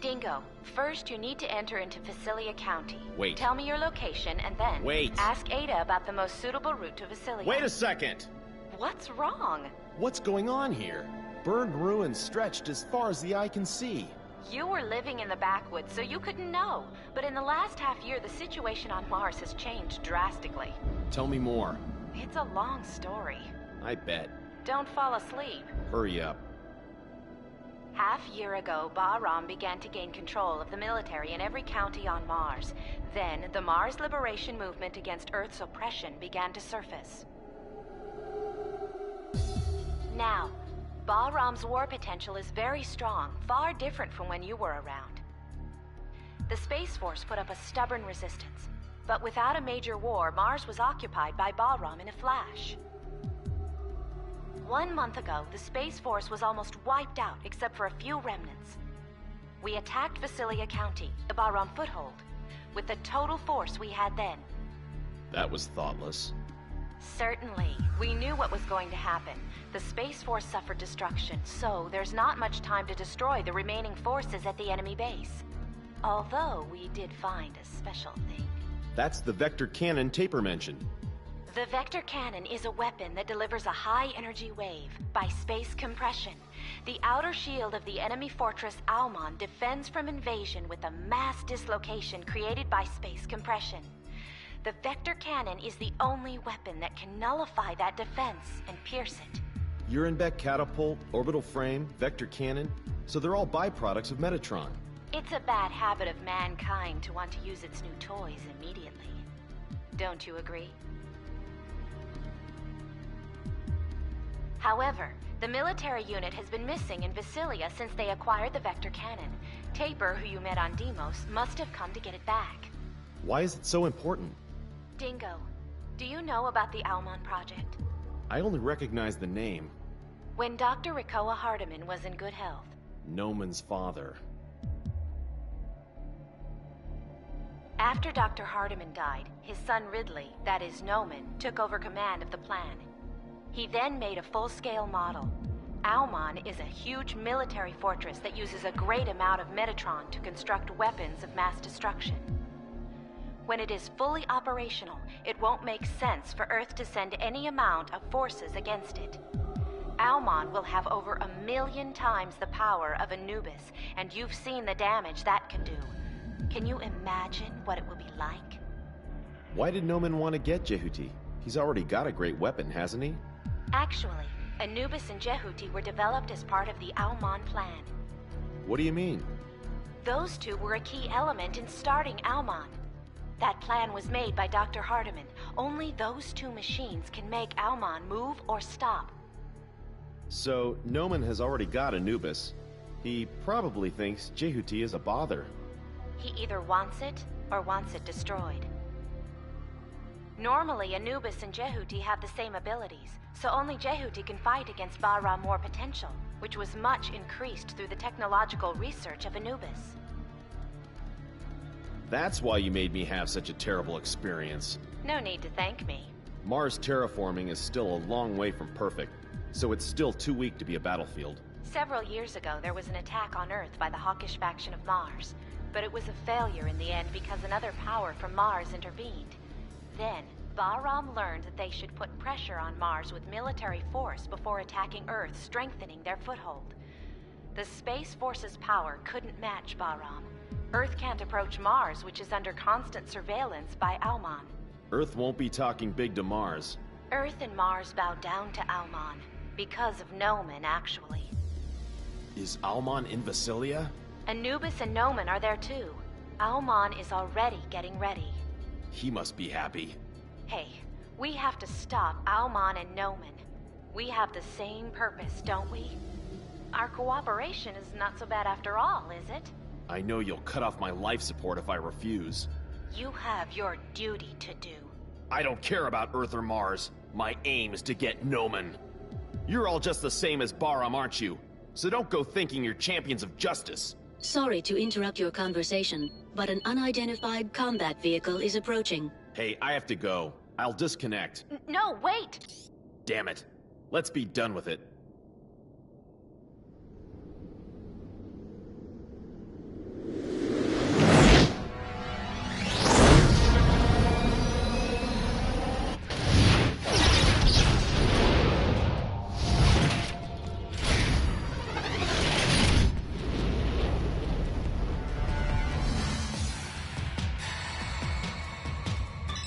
Dingo, first you need to enter into Vasilia County. Wait. Tell me your location and then ask Ada about the most suitable route to Vasilia. Wait a second! What's wrong? What's going on here? Burned ruins stretched as far as the eye can see. You were living in the backwoods, so you couldn't know. But in the last half year, the situation on Mars has changed drastically. Tell me more. It's a long story. I bet. Don't fall asleep. Hurry up. Half year ago, Bahram began to gain control of the military in every county on Mars. Then, the Mars Liberation Movement against Earth's oppression began to surface. Now, Bahram's war potential is very strong, far different from when you were around. The Space Force put up a stubborn resistance, but without a major war, Mars was occupied by Bahram in a flash. 1 month ago, the Space Force was almost wiped out except for a few remnants. We attacked Visalia County, the Bahram foothold, with the total force we had then. That was thoughtless. Certainly. We knew what was going to happen. The Space Force suffered destruction, so there's not much time to destroy the remaining forces at the enemy base. Although we did find a special thing. That's the vector cannon Taper mentioned. The vector cannon is a weapon that delivers a high-energy wave by space compression. The outer shield of the enemy fortress Almon defends from invasion with a mass dislocation created by space compression. The vector cannon is the only weapon that can nullify that defense and pierce it. Urenbeck catapult, orbital frame, vector cannon, so they're all byproducts of Metatron. It's a bad habit of mankind to want to use its new toys immediately. Don't you agree? However, the military unit has been missing in Visalia since they acquired the vector cannon. Taper, who you met on Deimos, must have come to get it back. Why is it so important? Dingo, do you know about the Almon project? I only recognize the name. When Dr. Rikoa Hardiman was in good health. Noman's father. After Dr. Hardiman died, his son Ridley, that is Noman, took over command of the plan. He then made a full-scale model. Almon is a huge military fortress that uses a great amount of Metatron to construct weapons of mass destruction. When it is fully operational, it won't make sense for Earth to send any amount of forces against it. Almon will have over 1 million times the power of Anubis, and you've seen the damage that can do. Can you imagine what it will be like? Why did Noman want to get Jehuti? He's already got a great weapon, hasn't he? Actually, Anubis and Jehuti were developed as part of the Almon plan. What do you mean? Those two were a key element in starting Almon. That plan was made by Dr. Hardiman. Only those two machines can make Almon move or stop. So, Noman has already got Anubis. He probably thinks Jehuti is a bother. He either wants it, or wants it destroyed. Normally, Anubis and Jehuti have the same abilities, so only Jehuti can fight against Bahram's more potential, which was much increased through the technological research of Anubis. That's why you made me have such a terrible experience. No need to thank me. Mars terraforming is still a long way from perfect, so it's still too weak to be a battlefield. Several years ago, there was an attack on Earth by the hawkish faction of Mars, but it was a failure in the end because another power from Mars intervened. Then, Bahram learned that they should put pressure on Mars with military force before attacking Earth, strengthening their foothold. The Space Force's power couldn't match Bahram. Earth can't approach Mars, which is under constant surveillance by Almon. Earth won't be talking big to Mars. Earth and Mars bow down to Almon. Because of Noman, actually. Is Almon in Visalia? Anubis and Noman are there too. Almon is already getting ready. He must be happy. Hey, we have to stop Almon and Noman. We have the same purpose, don't we? Our cooperation is not so bad after all, is it? I know you'll cut off my life support if I refuse. You have your duty to do. I don't care about Earth or Mars. My aim is to get Noman. You're all just the same as Bahram, aren't you? So don't go thinking you're champions of justice. Sorry to interrupt your conversation, but an unidentified combat vehicle is approaching. Hey, I have to go. I'll disconnect. No, wait! Damn it. Let's be done with it.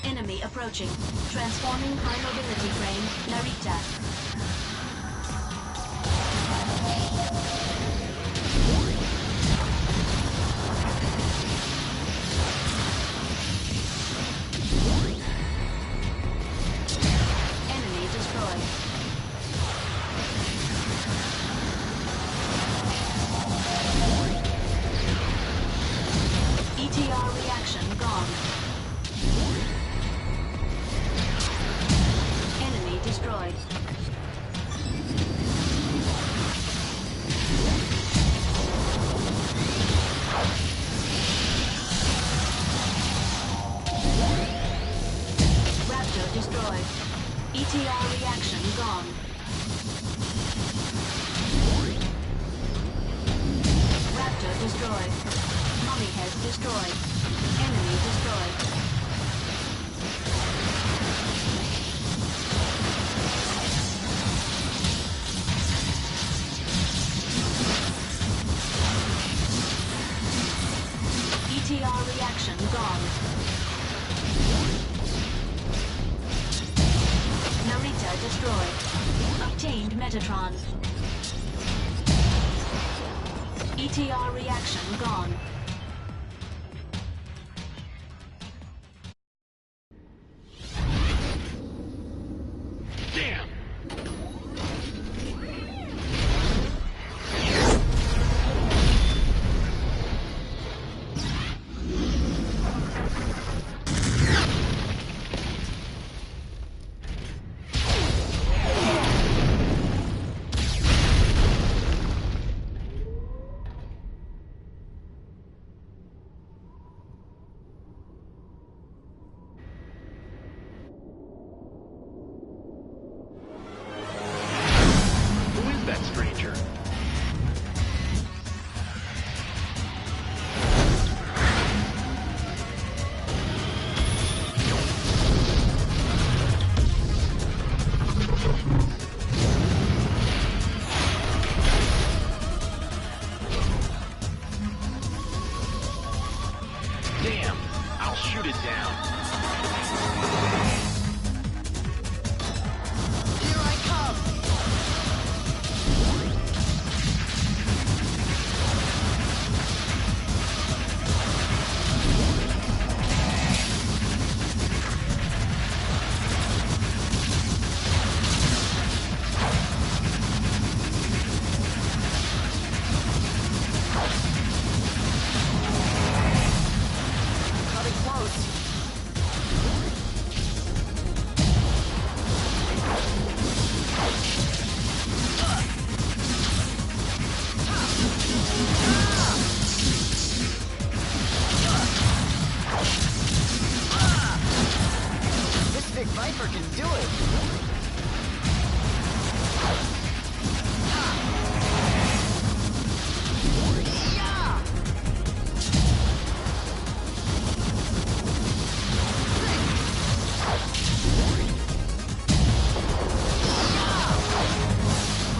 Enemy approaching. Transforming high mobility frame, Narita. Enemy destroyed. ETR reaction gone. Enemy destroyed. ETR reaction gone. Raptor destroyed. Mummy head destroyed. Enemy destroyed. ETR reaction gone. Narita destroyed. Obtained Metatron. ETR reaction gone. Damn! That stranger. Damn, I'll shoot it down. Here I come! Coming close. This big Viper can do it. Yeah!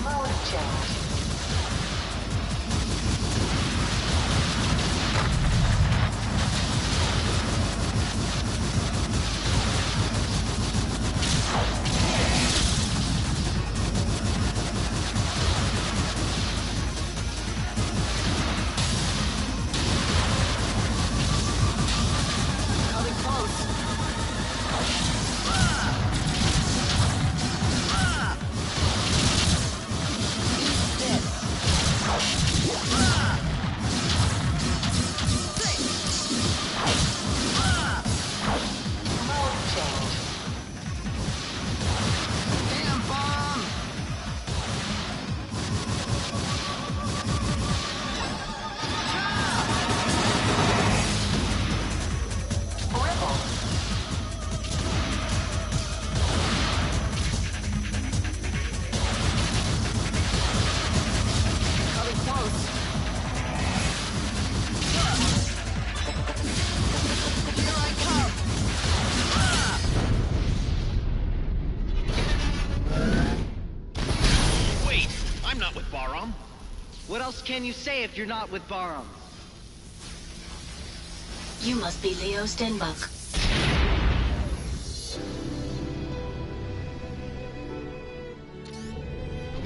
Mode change. Coming close. Eat this. Mode change. Damn bomb! Ripple. Coming close. Here I come. Wait, I'm not with Baram. What else can you say if you're not with Baram? You must be Leo Stenbuck.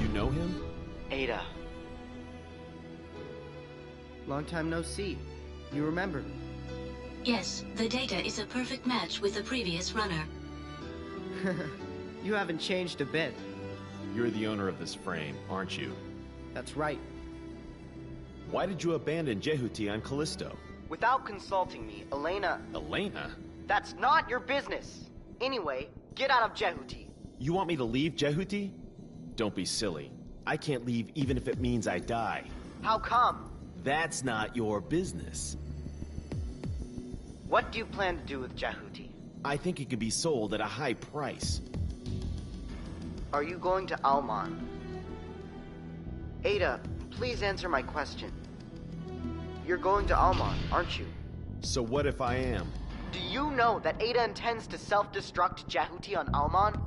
You know him? Ada. Long time no see. You remember? Yes, the data is a perfect match with the previous runner. You haven't changed a bit. You're the owner of this frame, aren't you? That's right. Why did you abandon Jehuti on Callisto? Without consulting me, Elena... Elena? That's not your business! Anyway, get out of Jehuti. You want me to leave Jehuti? Don't be silly. I can't leave even if it means I die. How come? That's not your business. What do you plan to do with Jehuti? I think it could be sold at a high price. Are you going to Alman? Ada, please answer my question. You're going to Alman, aren't you? So what if I am? Do you know that Ada intends to self-destruct Jehuti on Alman?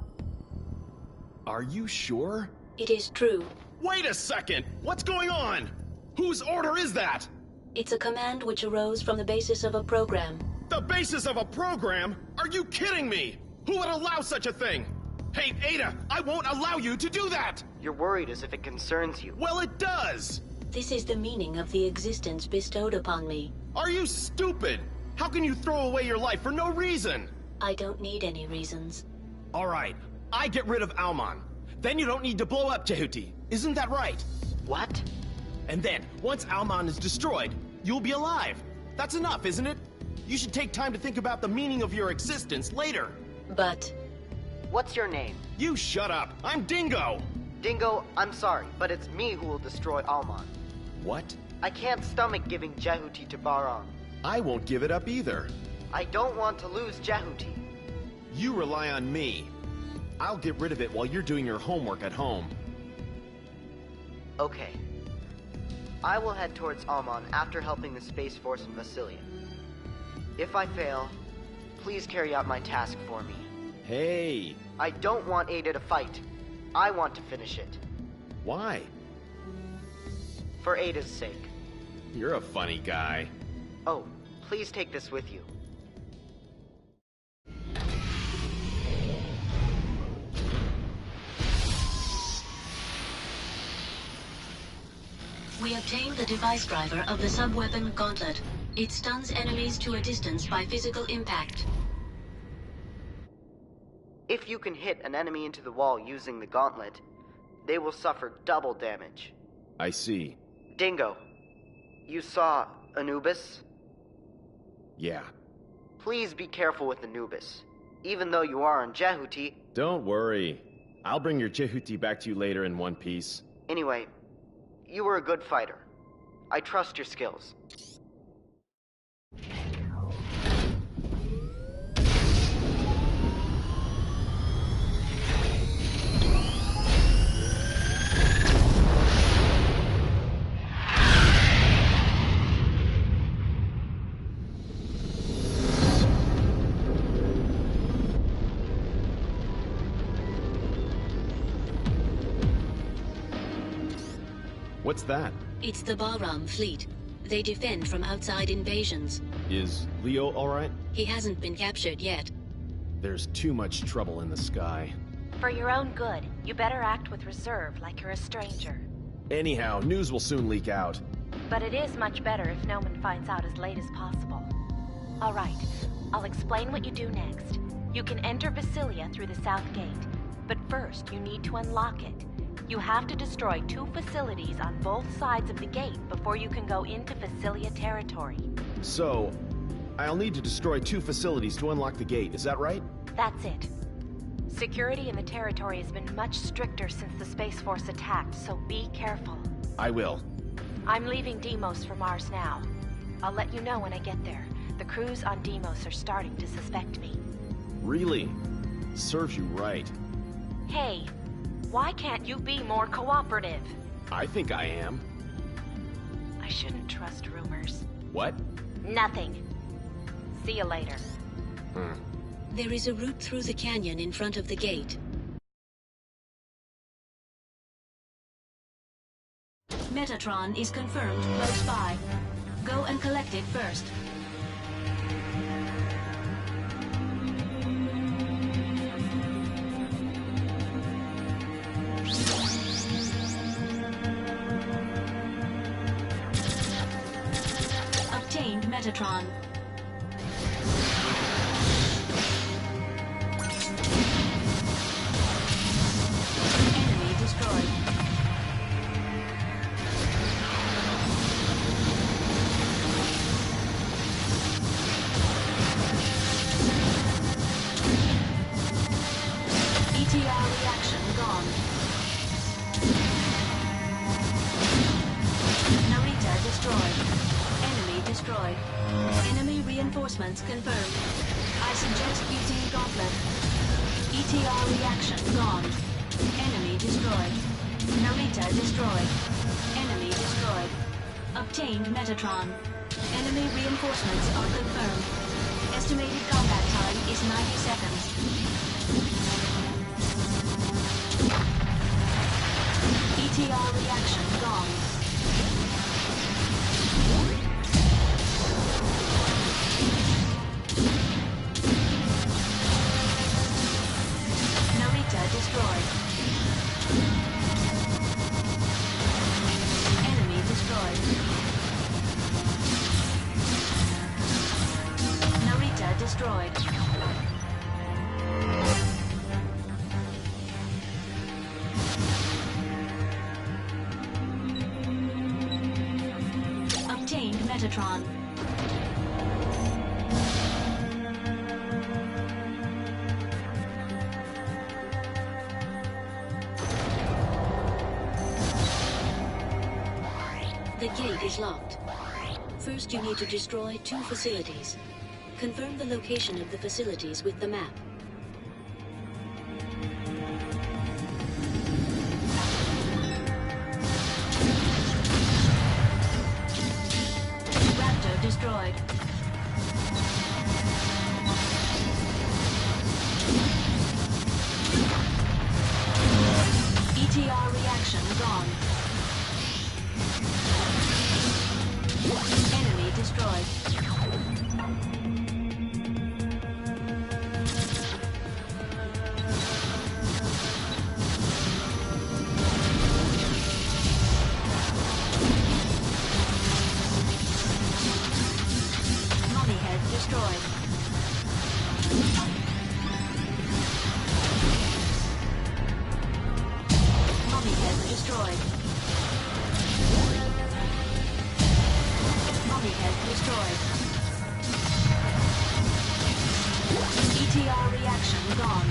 Are you sure? It is true. Wait a second! What's going on? Whose order is that? It's a command which arose from the basis of a program. The basis of a program? Are you kidding me? Who would allow such a thing? Hey, Ada, I won't allow you to do that! You're worried as if it concerns you. Well, it does! This is the meaning of the existence bestowed upon me. Are you stupid? How can you throw away your life for no reason? I don't need any reasons. All right, I get rid of Alman. Then you don't need to blow up Jehuti. Isn't that right? What? And then, once Alman is destroyed, you'll be alive. That's enough, isn't it? You should take time to think about the meaning of your existence later. But... What's your name? You shut up. I'm Dingo. Dingo, I'm sorry, but it's me who will destroy Alman. What? I can't stomach giving Jehuti to Baron. I won't give it up either. I don't want to lose Jehuti. You rely on me. I'll get rid of it while you're doing your homework at home. Okay. I will head towards Alman after helping the Space Force in Vasilia. If I fail, please carry out my task for me. Hey! I don't want Ada to fight. I want to finish it. Why? For Ada's sake. You're a funny guy. Oh, please take this with you. We obtained the device driver of the sub-weapon Gauntlet. It stuns enemies to a distance by physical impact. If you can hit an enemy into the wall using the Gauntlet, they will suffer double damage. I see. Dingo, you saw Anubis? Yeah. Please be careful with Anubis. Even though you are on Jehuti... Don't worry. I'll bring your Jehuti back to you later in one piece. Anyway, you were a good fighter. I trust your skills. What's that? It's the Bahram fleet. They defend from outside invasions. Is Leo alright? He hasn't been captured yet. There's too much trouble in the sky. For your own good, you better act with reserve like you're a stranger. Anyhow, news will soon leak out. But it is much better if no one finds out as late as possible. All right, I'll explain what you do next. You can enter Vasilia through the south gate, but first you need to unlock it. You have to destroy 2 facilities on both sides of the gate before you can go into Vasilia territory. So, I'll need to destroy 2 facilities to unlock the gate, is that right? That's it. Security in the territory has been much stricter since the Space Force attacked, so be careful. I will. I'm leaving Deimos for Mars now. I'll let you know when I get there. The crews on Deimos are starting to suspect me. Really? Serves you right. Hey, why can't you be more cooperative? I think I am. I shouldn't trust rumors. What? Nothing. See you later. There is a route through the canyon in front of the gate. Metatron is confirmed close by. Go and collect it first. Obtained Metatron. Enemy destroyed. ETR reaction gone. Narita destroyed. Enemy destroyed. Enemy reinforcements confirmed. I suggest using Gauntlet. ETR reaction gone. Enemy destroyed. Narita destroyed. Enemy destroyed. Obtained Metatron. Enemy reinforcements are confirmed. Estimated combat time is 90 seconds. ETR reaction gone. Narita destroyed. Enemy destroyed. Narita destroyed. Obtained Metatron. The gate is locked. First, you need to destroy 2 facilities. Confirm the location of the facilities with the map. Raptor destroyed. ETR reaction gone. Enemy destroyed. Mummy head destroyed. Mummy head destroyed. Mummy head destroyed. ETR reaction gone.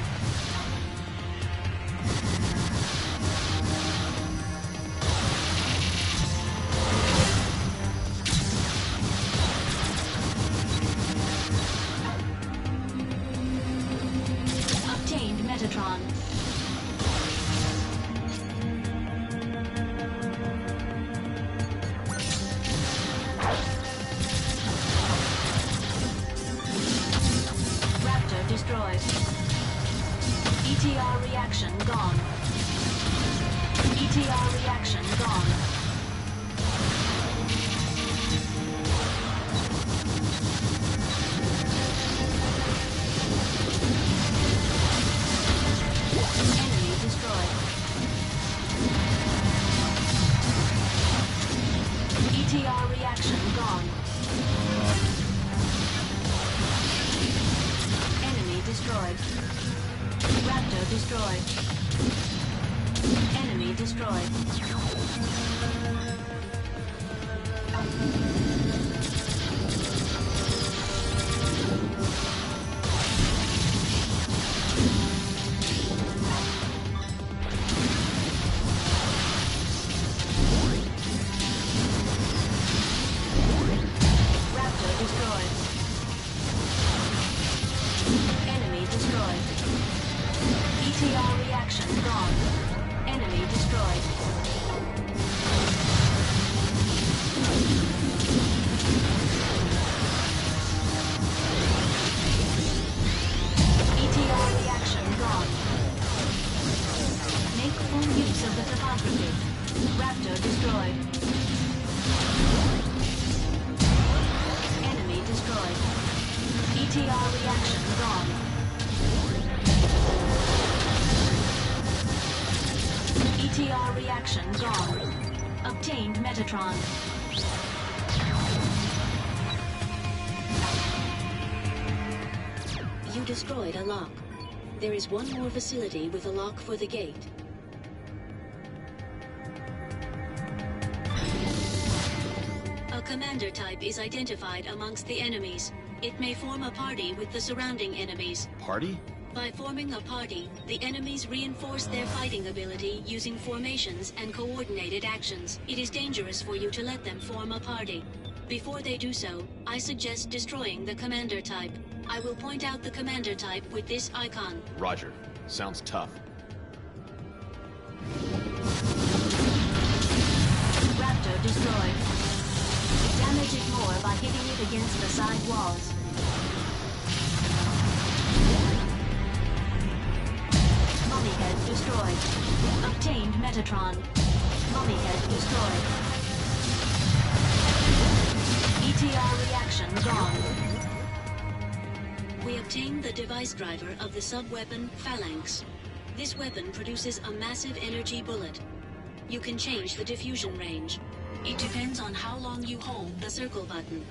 Obtained Metatron. Raptor destroyed. ETR reaction gone. ETR reaction gone. Enemy destroyed. ETR reaction gone. Enemy destroyed. Raptor destroyed. Enemy destroyed. Raptor destroyed. Enemy destroyed. ETR reaction gone. Enemy destroyed. ETR reaction gone. Make full use of the topography. Raptor destroyed. Enemy destroyed. ETR reaction gone. ETR reaction gone. Obtained Metatron. You destroyed a lock. There is one more facility with a lock for the gate. A commander type is identified amongst the enemies. It may form a party with the surrounding enemies. Party? By forming a party, the enemies reinforce their fighting ability using formations and coordinated actions. It is dangerous for you to let them form a party. Before they do so, I suggest destroying the commander type. I will point out the commander type with this icon. Roger. Sounds tough. Raptor destroyed. Damage it more by hitting it against the side walls. Mummy head destroyed. Obtained Metatron. Mummy head destroyed. ETR reaction gone. We obtained the device driver of the sub-weapon Phalanx. This weapon produces a massive energy bullet. You can change the diffusion range. It depends on how long you hold the circle button.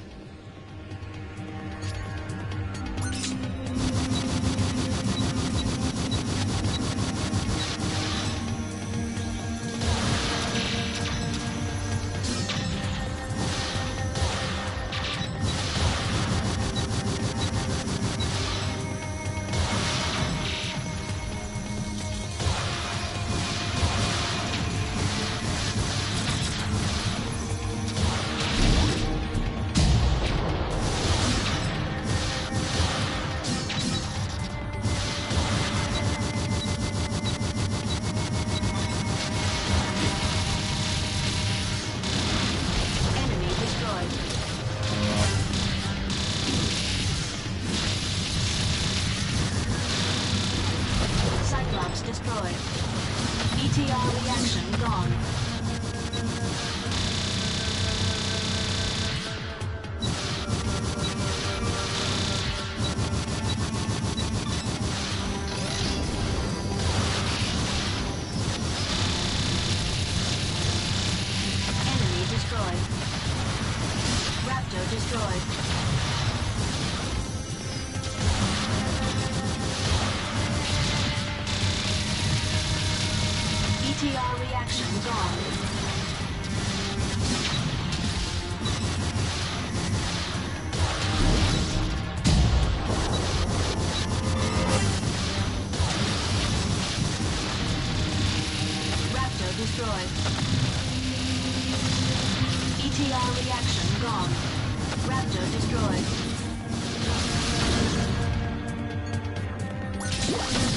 Destroyed. ETR reaction gone. Enemy destroyed. Raptor destroyed. ETR reaction gone. Raptor destroyed. ETR reaction gone. Raptor destroyed.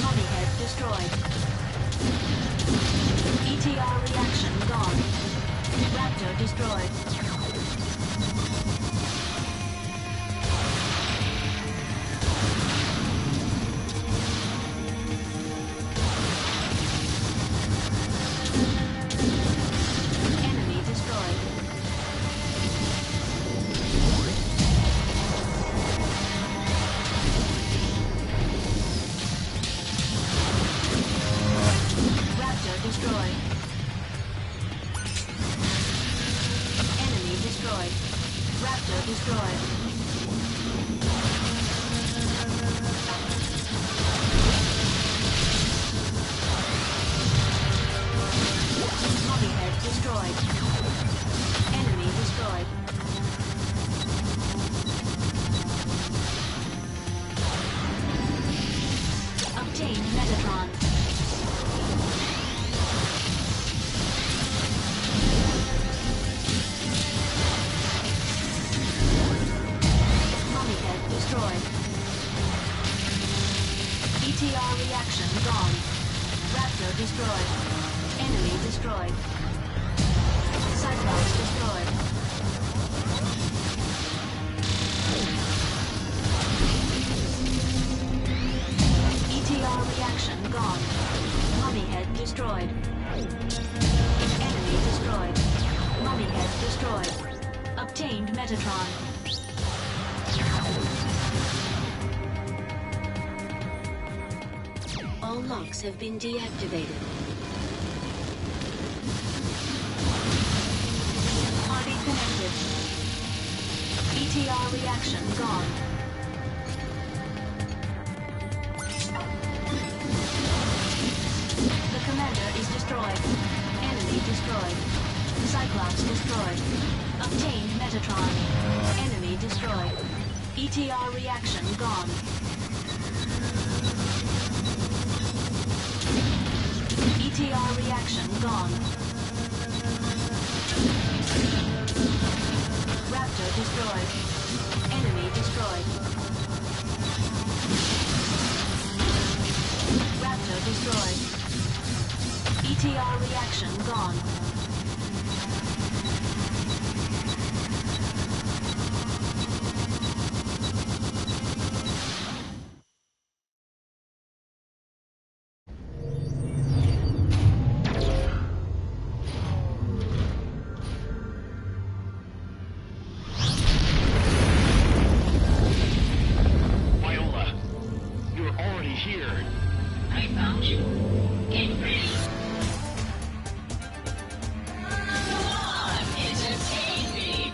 Mummy head destroyed. ETR reaction gone. Raptor destroyed. Enemy destroyed. Raptor destroyed. Enemy destroyed. Raptor destroyed. Mummy head destroyed. Enemy destroyed. Obtained Metatron. Destroyed. ETR reaction gone. Raptor destroyed. Enemy destroyed. Cyclops destroyed. ETR reaction gone. Mummy head destroyed. Enemy destroyed. Mummy head destroyed. Obtained Metatron. All locks have been deactivated. Party connected. ETR reaction gone. The commander is destroyed. Enemy destroyed. Cyclops destroyed. Obtained Metatron. Enemy destroyed. ETR reaction gone. ETR reaction gone. Raptor destroyed. Enemy destroyed. Raptor destroyed. ETR reaction gone. Viola, you're already here. I found you. Get ready. Come on, entertain me.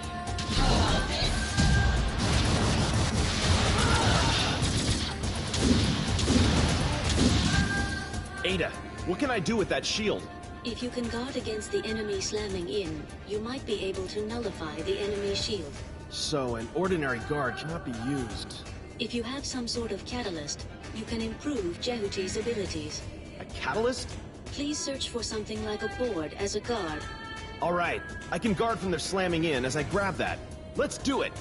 Ada, what can I do with that shield? If you can guard against the enemy slamming in, you might be able to nullify the enemy shield. So, an ordinary guard cannot be used. If you have some sort of catalyst, you can improve Jehuti's abilities. A catalyst? Please search for something like a board as a guard. Alright, I can guard from their slamming in as I grab that. Let's do it!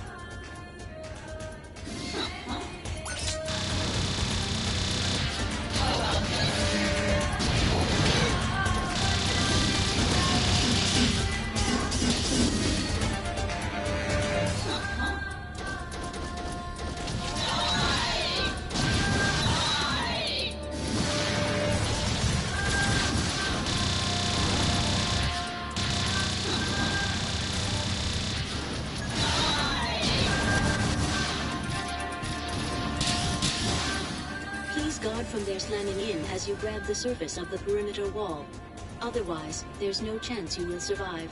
Please guard from their slamming in as you grab the surface of the perimeter wall. Otherwise, there's no chance you will survive.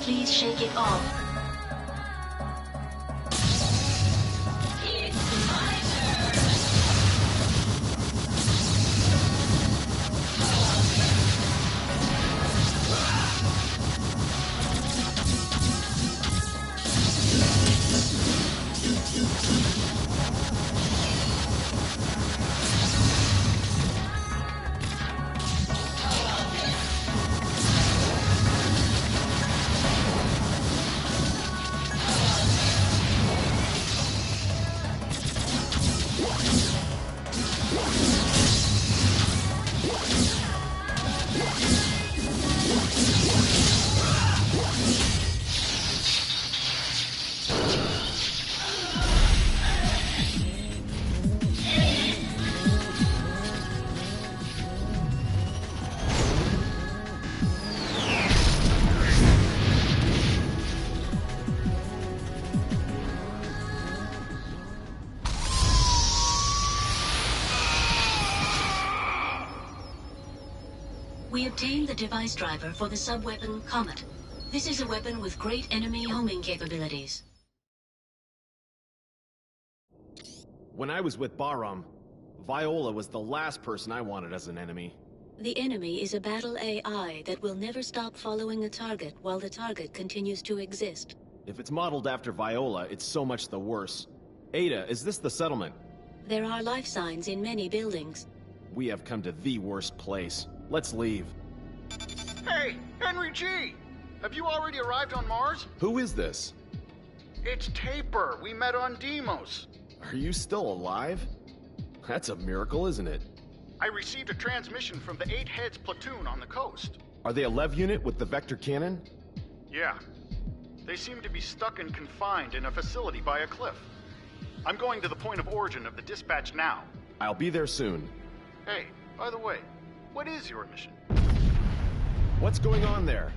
Please shake it off. obtained the device driver for the sub-weapon Comet. This is a weapon with great enemy homing capabilities. When I was with Bahram, Viola was the last person I wanted as an enemy. The enemy is a battle AI that will never stop following a target while the target continues to exist. If it's modeled after Viola, it's so much the worse. Ada, is this the settlement? There are life signs in many buildings. We have come to the worst place. Let's leave. Hey, Henry G! Have you already arrived on Mars? Who is this? It's Taper. We met on Deimos. Are you still alive? That's a miracle, isn't it? I received a transmission from the 8 Heads platoon on the coast. Are they a Lev unit with the Vector cannon? Yeah. They seem to be stuck and confined in a facility by a cliff. I'm going to the point of origin of the dispatch now. I'll be there soon. Hey, by the way, what is your mission? What's going on there?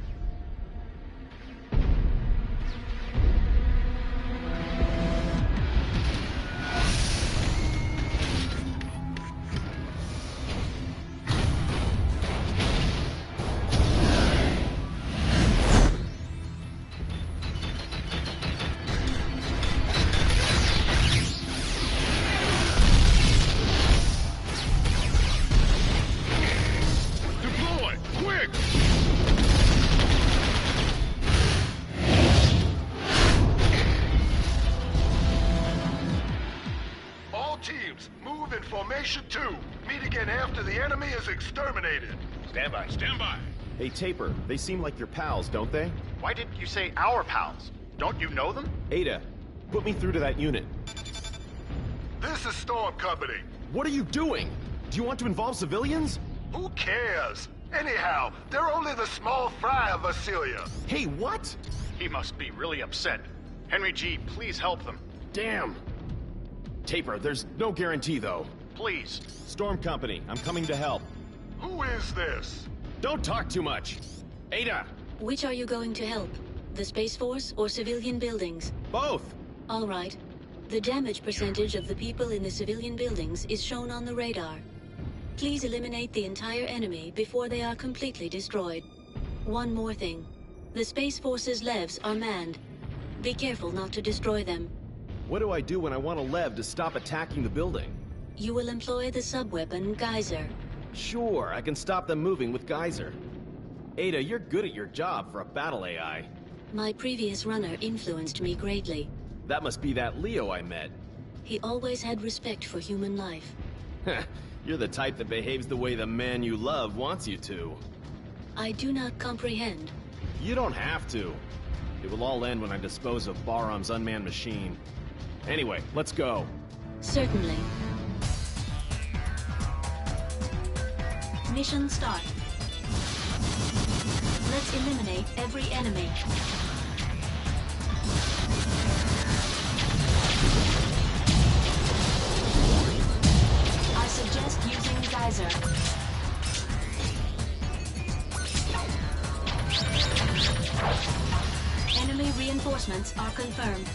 Exterminated. Stand by, stand by. Hey, Taper, they seem like your pals, don't they? Why didn't you say our pals? Don't you know them? Ada, put me through to that unit. This is Storm Company. What are you doing? Do you want to involve civilians? Who cares? Anyhow, they're only the small fry of Vasilia. Hey, what? He must be really upset. Henry G, please help them. Damn. Taper, there's no guarantee, though. Please. Storm Company, I'm coming to help. Who is this? Don't talk too much. Ada! Which are you going to help? The Space Force or civilian buildings? Both! All right. The damage percentage of the people in the civilian buildings is shown on the radar. Please eliminate the entire enemy before they are completely destroyed. One more thing. The Space Force's Levs are manned. Be careful not to destroy them. What do I do when I want a Lev to stop attacking the building? You will employ the sub-weapon Geyser. Sure, I can stop them moving with Geyser. Ada, you're good at your job for a battle AI. My previous runner influenced me greatly. That must be that Leo I met. He always had respect for human life. You're the type that behaves the way the man you love wants you to. I do not comprehend. You don't have to. It will all end when I dispose of Bahram's unmanned machine. Anyway, let's go. Certainly. Mission start. Let's eliminate every enemy. I suggest using Geyser. Enemy reinforcements are confirmed.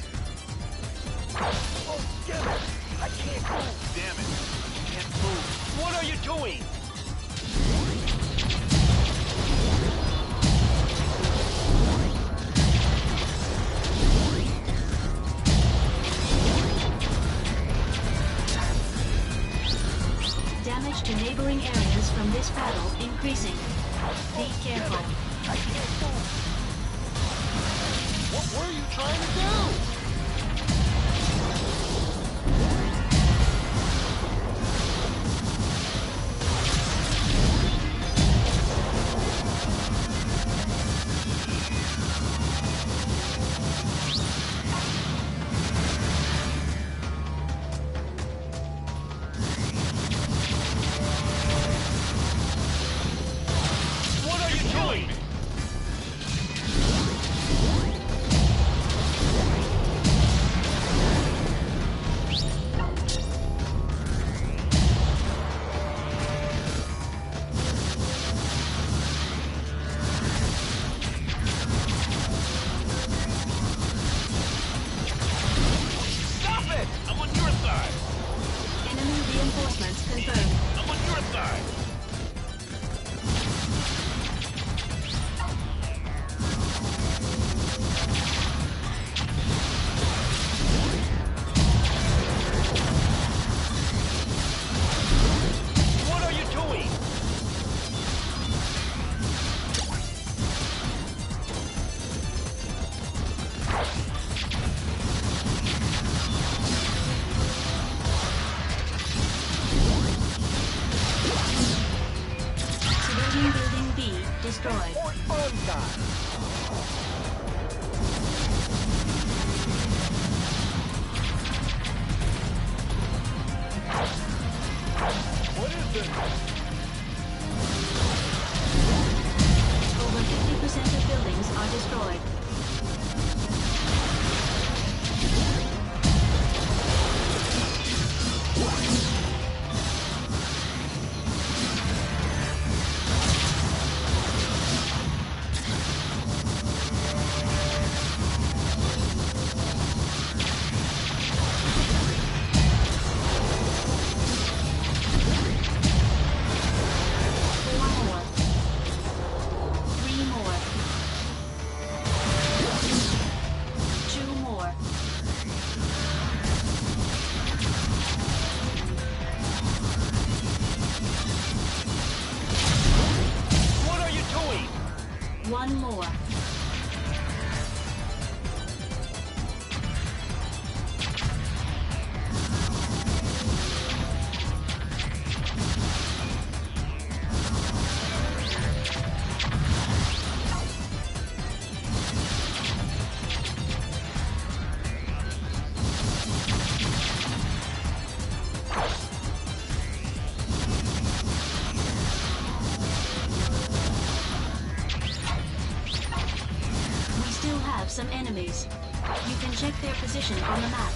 Oh, damn it! I can't move! Damn it! I can't move! What are you doing? Damage to neighboring areas from this battle increasing. Be careful. I can't move! What were you trying to do? fun time! What is this? Over 50% of buildings are destroyed. One more. Some enemies. You can check their position on the map.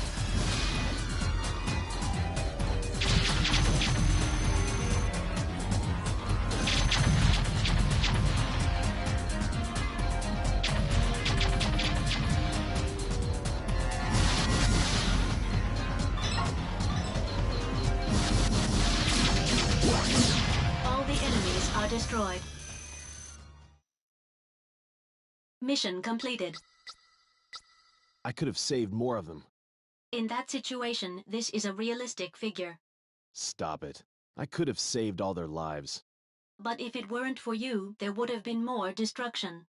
All the enemies are destroyed. Mission completed. I could have saved more of them. In that situation, this is a realistic figure. Stop it. I could have saved all their lives. But if it weren't for you, there would have been more destruction.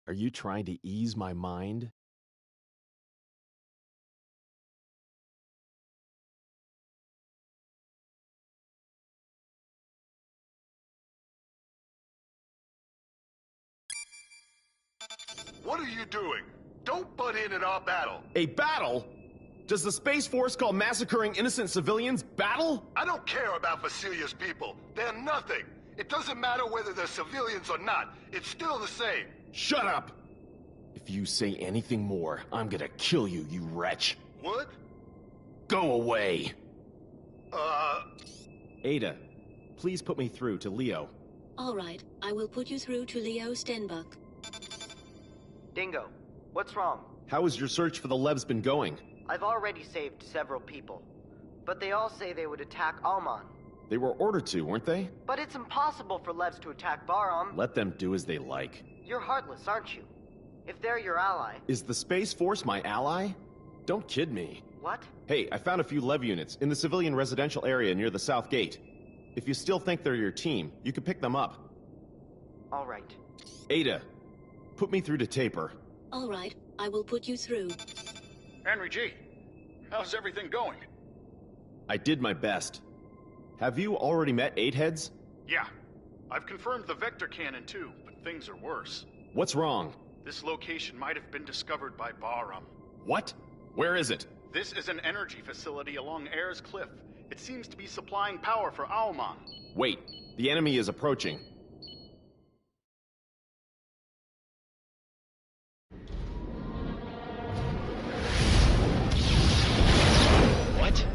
Are you trying to ease my mind? What are you doing? Don't butt in at our battle. A battle? Does the Space Force call massacring innocent civilians battle? I don't care about Vasilia's people. They're nothing. It doesn't matter whether they're civilians or not. It's still the same. Shut up! If you say anything more, I'm gonna kill you, you wretch. What? Go away! Ada, please put me through to Leo. All right, I will put you through to Leo Stenbuck. Dingo, what's wrong? How has your search for the Levs been going? I've already saved several people, but they all say they would attack Alman. They were ordered to, weren't they? But it's impossible for Levs to attack Baram. Let them do as they like. You're heartless, aren't you? If they're your ally... Is the Space Force my ally? Don't kid me. What? Hey, I found a few Lev units in the civilian residential area near the South Gate. If you still think they're your team, you can pick them up. All right. Ada, put me through to Taper. All right, I will put you through. Henry G., how's everything going? I did my best. Have you already met Eight Heads? Yeah. I've confirmed the vector cannon too, but things are worse. What's wrong? This location might have been discovered by Baram. What? Where is it? This is an energy facility along Ayers Cliff. It seems to be supplying power for Alman. Wait, the enemy is approaching. What?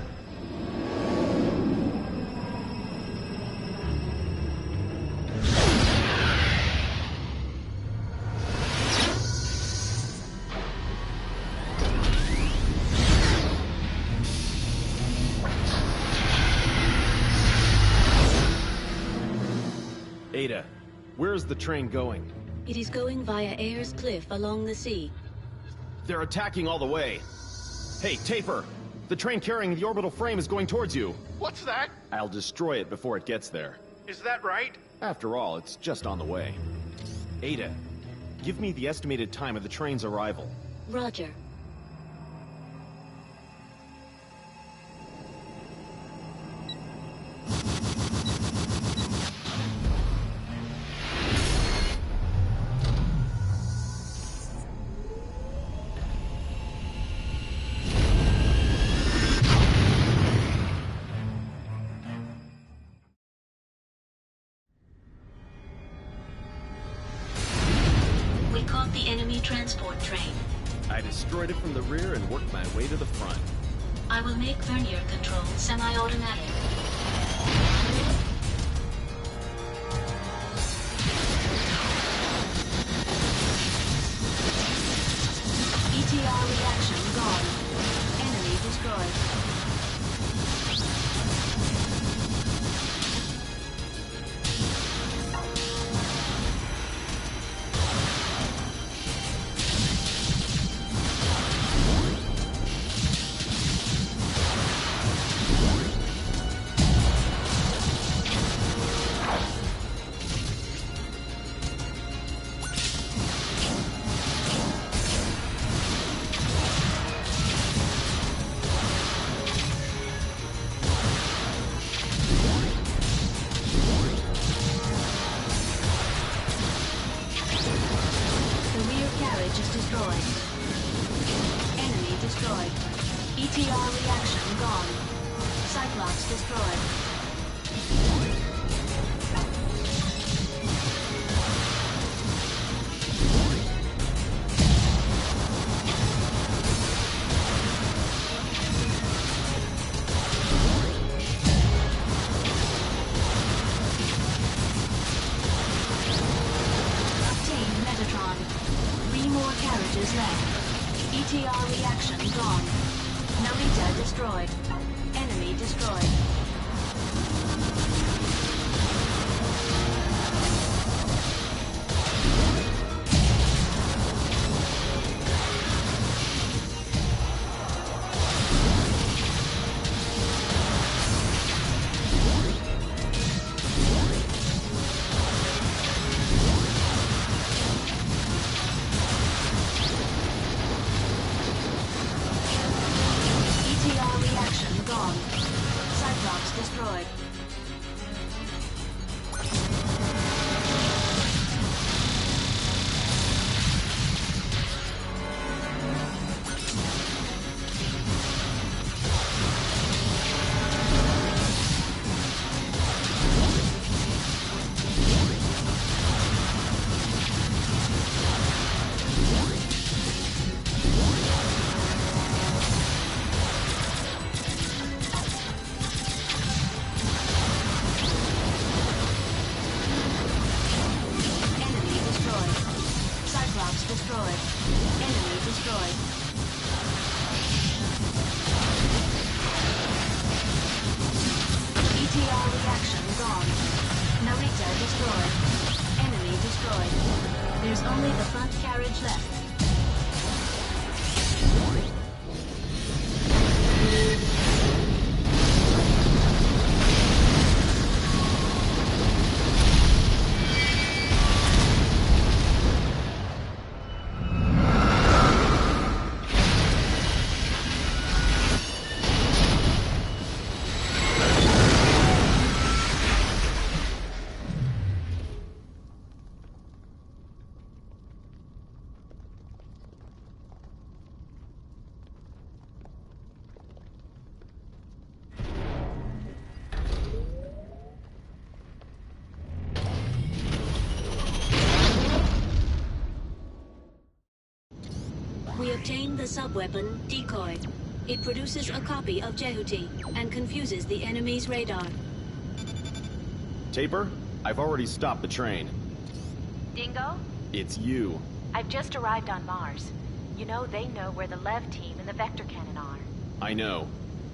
Ada, where is the train going? It is going via Ayers Cliff along the sea. They're attacking all the way. Hey, Taper! The train carrying the orbital frame is going towards you. What's that? I'll destroy it before it gets there. Is that right? After all, it's just on the way. Ada, give me the estimated time of the train's arrival. Roger. caught the enemy transport train. I destroyed it from the rear and worked my way to the front. I will make vernier control semi-automatic. ETR reaction gone. Enemy destroyed. ETR reaction gone. Cyclops destroyed. ETR reaction gone. Narita destroyed. Enemy destroyed. Destroyed. Destroyed. Enemy destroyed. ETR reaction gone. Narita destroyed. Enemy destroyed. There's only the front carriage left. We obtained the sub-weapon, Decoy. It produces a copy of Jehuti and confuses the enemy's radar. Taper, I've already stopped the train. Dingo? It's you. I've just arrived on Mars. You know they know where the Lev team and the Vector Cannon are. I know.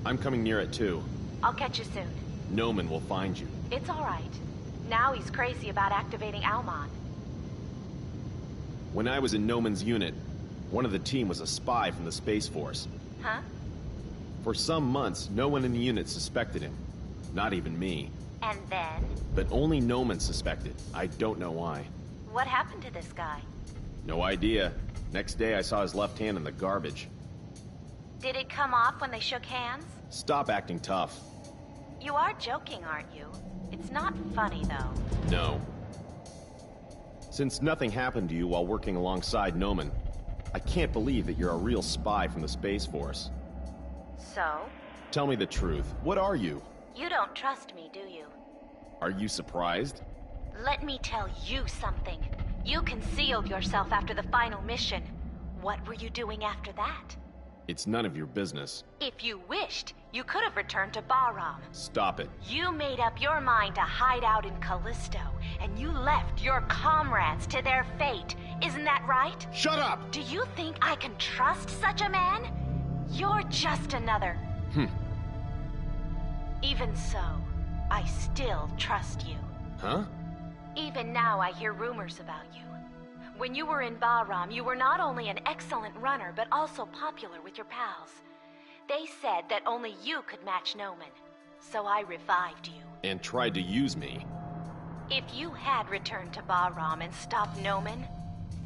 I'm coming near it too. I'll catch you soon. Noman will find you. It's all right. Now he's crazy about activating Almon. When I was in Noman's unit, one of the team was a spy from the Space Force. Huh? For some months, no one in the unit suspected him. Not even me. And then? But only Noman suspected. I don't know why. What happened to this guy? No idea. Next day I saw his left hand in the garbage. Did it come off when they shook hands? Stop acting tough. You are joking, aren't you? It's not funny, though. No. Since nothing happened to you while working alongside Noman, I can't believe that you're a real spy from the Space Force. So? Tell me the truth. What are you? You don't trust me, do you? Are you surprised? Let me tell you something. You concealed yourself after the final mission. What were you doing after that? It's none of your business. If you wished, you could have returned to Bahram. Stop it. You made up your mind to hide out in Callisto, and you left your comrades to their fate. Isn't that right? Shut up! Do you think I can trust such a man? You're just another. Even so, I still trust you. Huh? Even now I hear rumors about you. When you were in Bahram, you were not only an excellent runner, but also popular with your pals. They said that only you could match Noman, so I revived you. And tried to use me. If you had returned to Bahram and stopped Noman,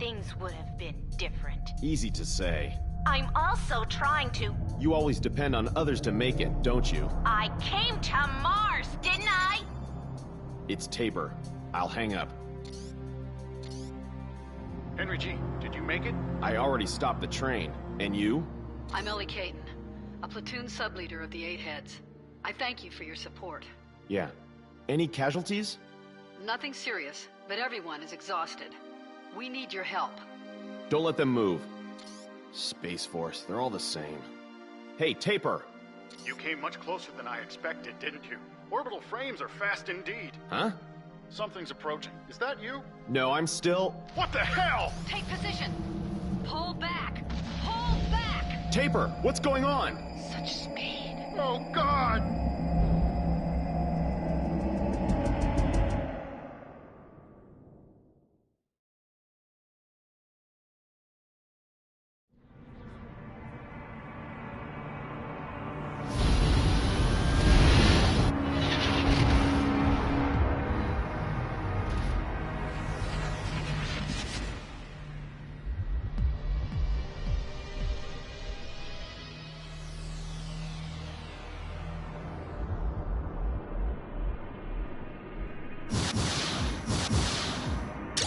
things would have been different. Easy to say. I'm also trying to... You always depend on others to make it, don't you? I came to Mars, didn't I? It's Tabor. I'll hang up. Henry G., did you make it? I already stopped the train. And you? I'm Ellie Caton, a platoon sub-leader of the Eight Heads. I thank you for your support. Yeah. Any casualties? Nothing serious, but everyone is exhausted. We need your help. Don't let them move. Space Force, they're all the same. Hey, Tabor! You came much closer than I expected, didn't you? Orbital frames are fast indeed. Huh? Something's approaching. Is that you? No, I'm still... What the hell? Take position! Pull back! Pull back! Tabor, what's going on? Such speed. Oh, God!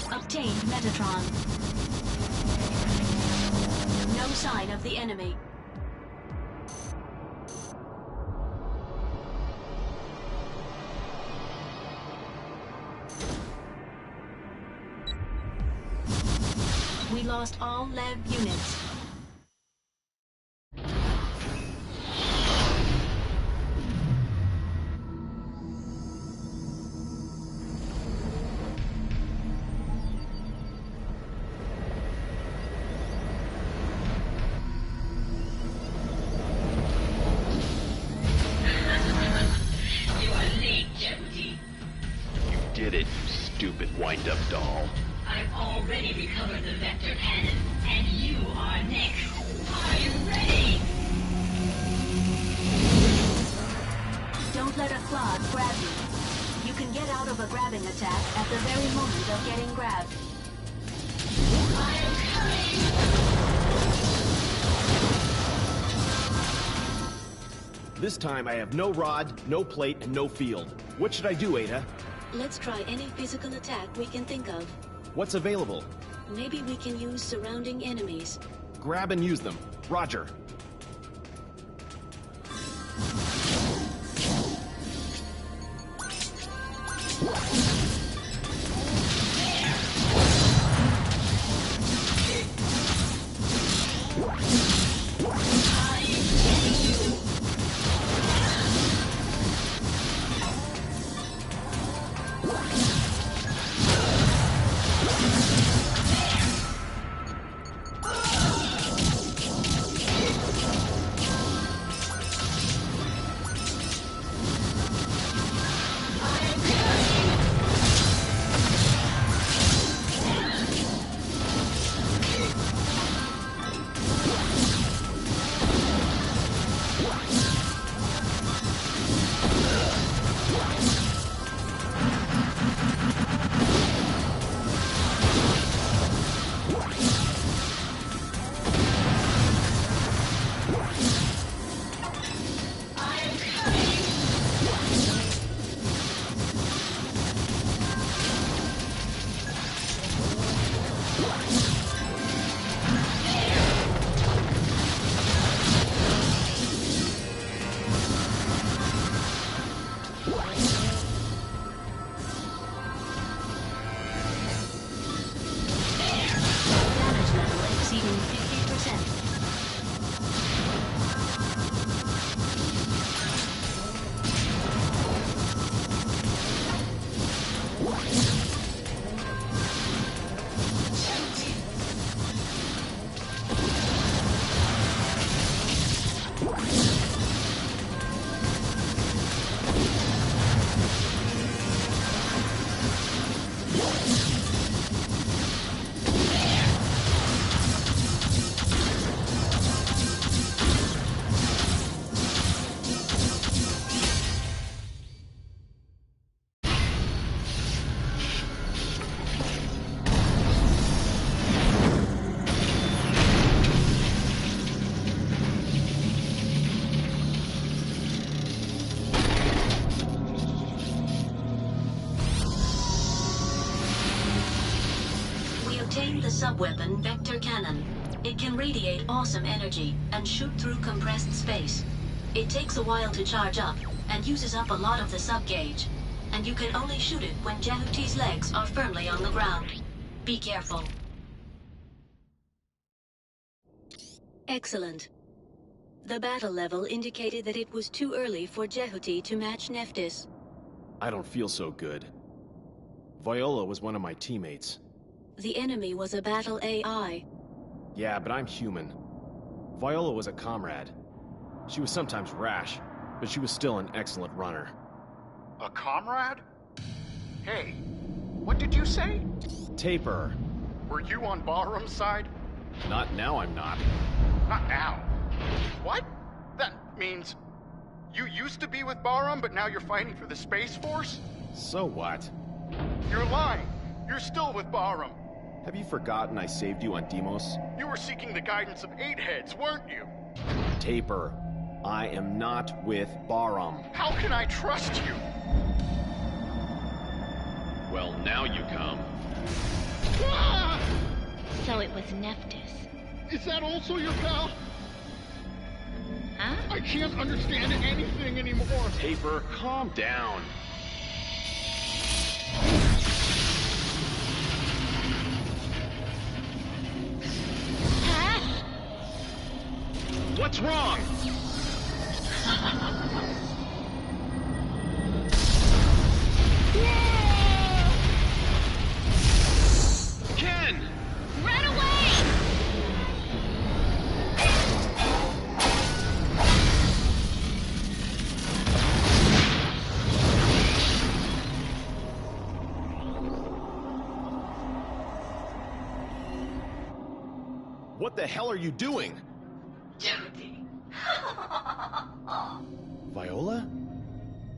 Obtained Metatron. No sign of the enemy. We lost all Lev units. Did it, you stupid wind-up doll. I've already recovered the vector cannon, and you are next. Are you ready? Don't let a clod grab you. You can get out of a grabbing attack at the very moment of getting grabbed. I am coming! This time I have no rod, no plate, and no field. What should I do, Ada? Let's try any physical attack we can think of. What's available? Maybe we can use surrounding enemies. Grab and use them. Roger. sub-weapon Vector Cannon. It can radiate awesome energy and shoot through compressed space. It takes a while to charge up and uses up a lot of the sub-gauge. And you can only shoot it when Jehuti's legs are firmly on the ground. Be careful. Excellent. The battle level indicated that it was too early for Jehuti to match Nephthys. I don't feel so good. Viola was one of my teammates. The enemy was a battle AI. Yeah, but I'm human. Viola was a comrade. She was sometimes rash, but she was still an excellent runner. A comrade? Hey, what did you say? Taper. Were you on Bahram's side? Not now, I'm not. Not now. What? That means you used to be with Bahram, but now you're fighting for the Space Force? So what? You're lying. You're still with Bahram. Have you forgotten I saved you on Deimos? You were seeking the guidance of 8 heads, weren't you? Taper, I am not with Bahram. How can I trust you? Well, now you come. Ah! So it was Nephthys. Is that also your pal? Huh? I can't understand anything anymore. Taper, calm down. Huh? What's wrong? Ken! Run away! What the hell are you doing? Jehuti. Viola?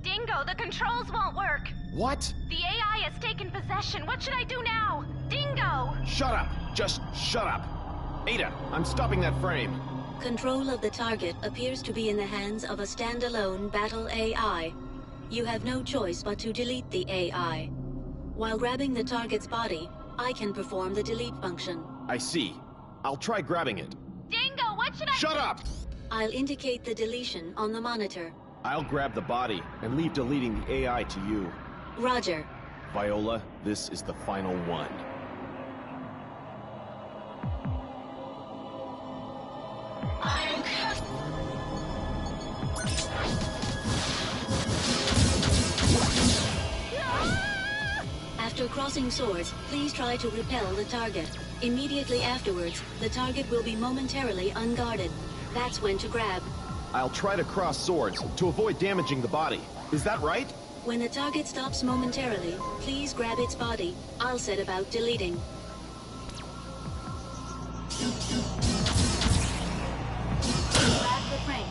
Dingo, the controls won't work. What? The AI has taken possession. What should I do now? Dingo! Shut up! Just shut up! Ada, I'm stopping that frame. Control of the target appears to be in the hands of a standalone battle AI. You have no choice but to delete the AI. While grabbing the target's body, I can perform the delete function. I see. I'll try grabbing it. Dingo, what should I— Shut up! I'll indicate the deletion on the monitor. I'll grab the body and leave deleting the AI to you. Roger. Viola, this is the final one. I'll cut. After crossing swords, please try to repel the target. Immediately afterwards, the target will be momentarily unguarded. That's when to grab. I'll try to cross swords to avoid damaging the body. Is that right? When the target stops momentarily, please grab its body. I'll set about deleting. Grab the frame.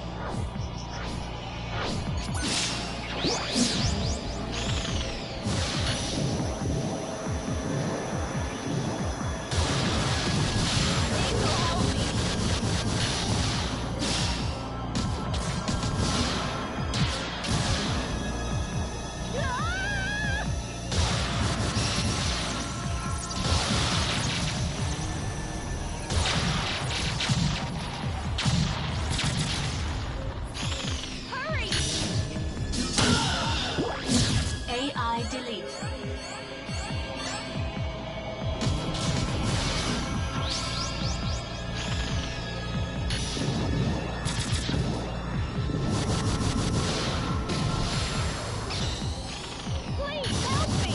AI delete. Please help me!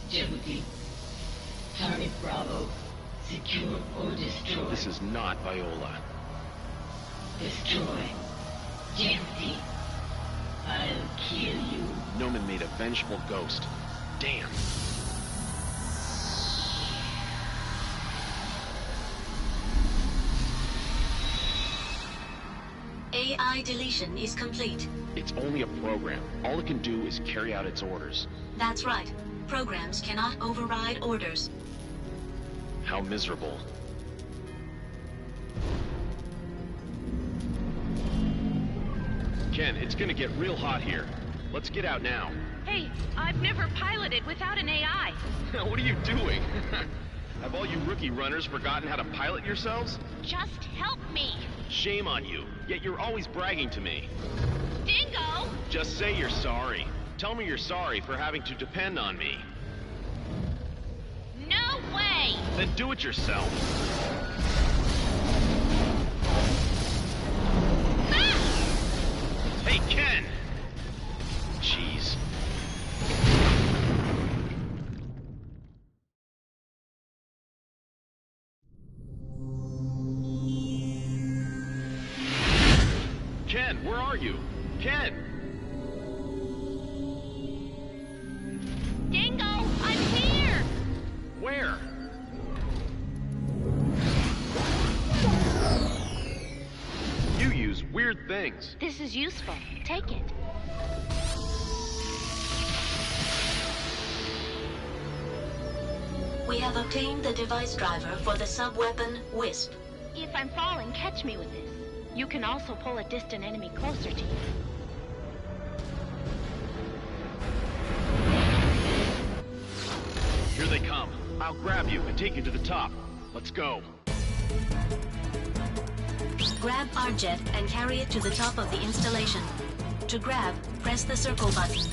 Jeopardy. Target Bravo. Secure or destroy. This is not Viola. Destroy. Jeopardy. I'll kill you. Noman made a vengeful ghost. Damn. AI deletion is complete. It's only a program. All it can do is carry out its orders. That's right. Programs cannot override orders. How miserable. Ken, it's gonna get real hot here. Let's get out now. Hey, I've never piloted without an AI. What are you doing? Have all you rookie runners forgotten how to pilot yourselves? Just help me. Shame on you, yet you're always bragging to me. Dingo! Just say you're sorry. Tell me you're sorry for having to depend on me. No way! Then do it yourself. Ah! Hey, Ken! Jeez. Ken, where are you? Ken! Dingo, I'm here! Where? You use weird things. This is useful. Take it. We have obtained the device driver for the sub-weapon Wisp. If I'm falling, catch me with this. You can also pull a distant enemy closer to you. Here they come. I'll grab you and take you to the top. Let's go. Grab our jet and carry it to the top of the installation. To grab, press the circle button.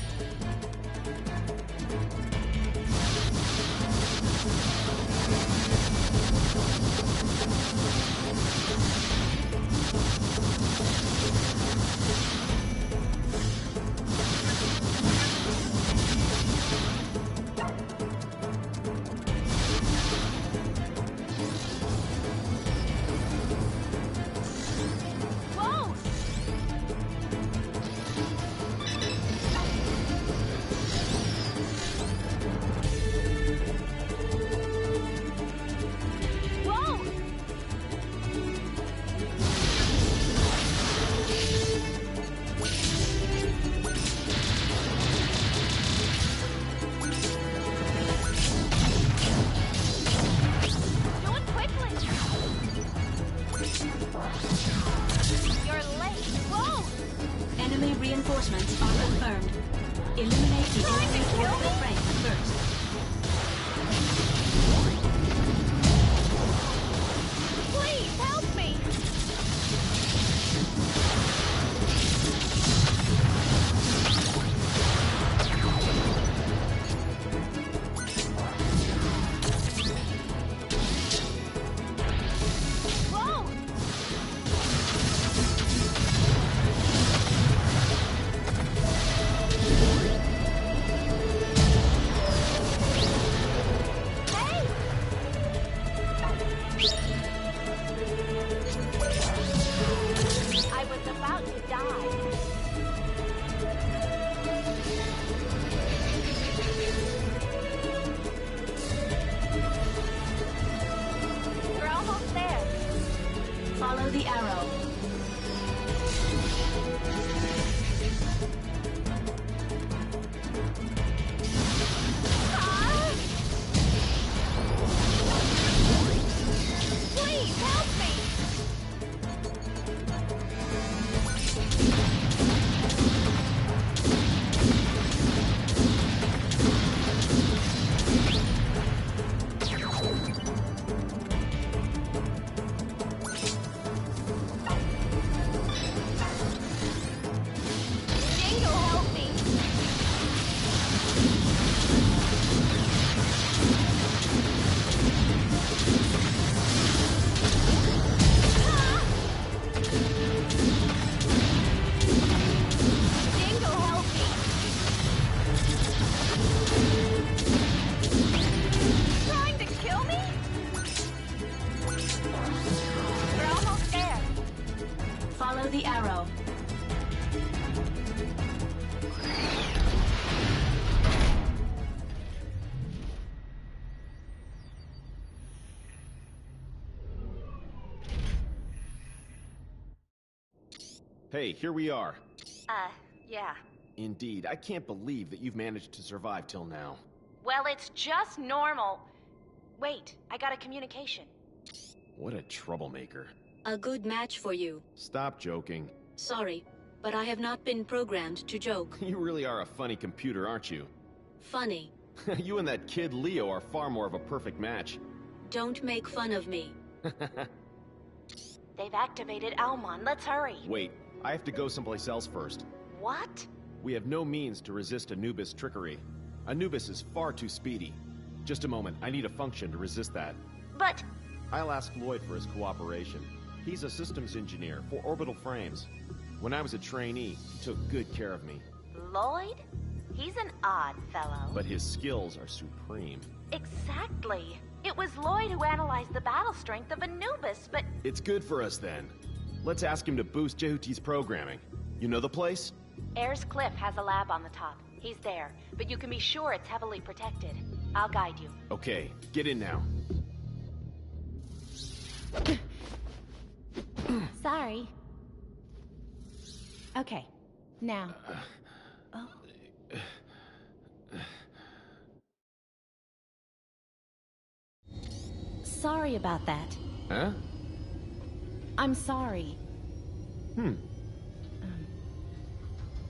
Reinforcements are confirmed. Eliminate the enemy orbital frame first. Please, help me! Follow the arrow. Please, help me! the arrow. Hey, here we are. Yeah. Indeed, I can't believe that you've managed to survive till now. Well, it's just normal. Wait, I got a communication. What a troublemaker. A good match for you. Stop joking. Sorry, but I have not been programmed to joke. You really are a funny computer, aren't you? Funny. You and that kid Leo are far more of a perfect match. Don't make fun of me. They've activated Almon. Let's hurry. Wait, I have to go someplace else first. What? We have no means to resist Anubis' trickery. Anubis is far too speedy. Just a moment, I need a function to resist that. But... I'll ask Lloyd for his cooperation. He's a systems engineer for orbital frames. When I was a trainee, he took good care of me. Lloyd? He's an odd fellow. But his skills are supreme. Exactly. It was Lloyd who analyzed the battle strength of Anubis, but... It's good for us, then. Let's ask him to boost Jehuti's programming. You know the place? Ayers Cliff has a lab on the top. He's there, but you can be sure it's heavily protected. I'll guide you. Okay, get in now. Sorry. Okay, now. Oh. Sorry about that. Huh? I'm sorry.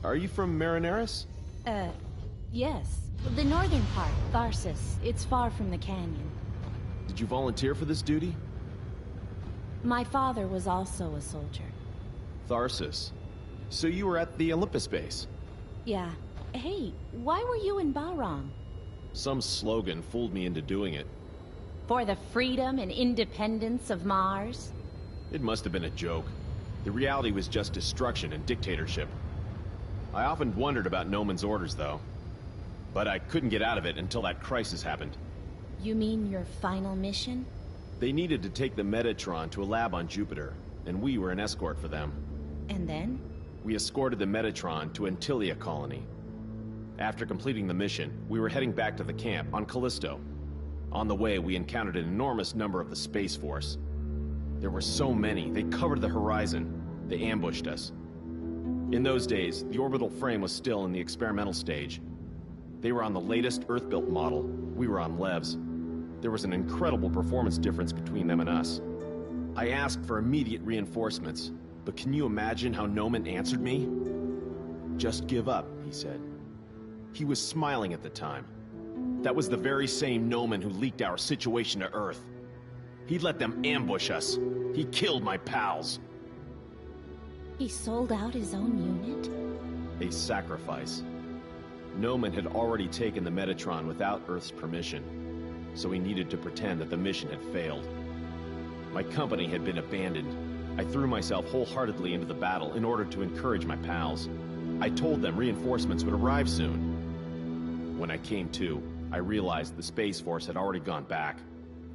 Are you from Marineris? Yes. The northern part, Tharsis. It's far from the canyon. Did you volunteer for this duty? My father was also a soldier. Tharsis. So you were at the Olympus base? Yeah. Hey, why were you in Bahram? Some slogan fooled me into doing it. For the freedom and independence of Mars? It must have been a joke. The reality was just destruction and dictatorship. I often wondered about Noman's orders, though. But I couldn't get out of it until that crisis happened. You mean your final mission? They needed to take the Metatron to a lab on Jupiter, and we were an escort for them. And then? We escorted the Metatron to Antilia colony. After completing the mission, we were heading back to the camp on Callisto. On the way, we encountered an enormous number of the Space Force. There were so many, they covered the horizon. They ambushed us. In those days, the orbital frame was still in the experimental stage. They were on the latest Earth-built model. We were on Levs. There was an incredible performance difference between them and us. I asked for immediate reinforcements, but can you imagine how Noman answered me? Just give up, he said. He was smiling at the time. That was the very same Noman who leaked our situation to Earth. He let them ambush us. He killed my pals. He sold out his own unit? A sacrifice. Noman had already taken the Metatron without Earth's permission, so he needed to pretend that the mission had failed. My company had been abandoned. I threw myself wholeheartedly into the battle in order to encourage my pals. I told them reinforcements would arrive soon. When I came to, I realized the Space Force had already gone back.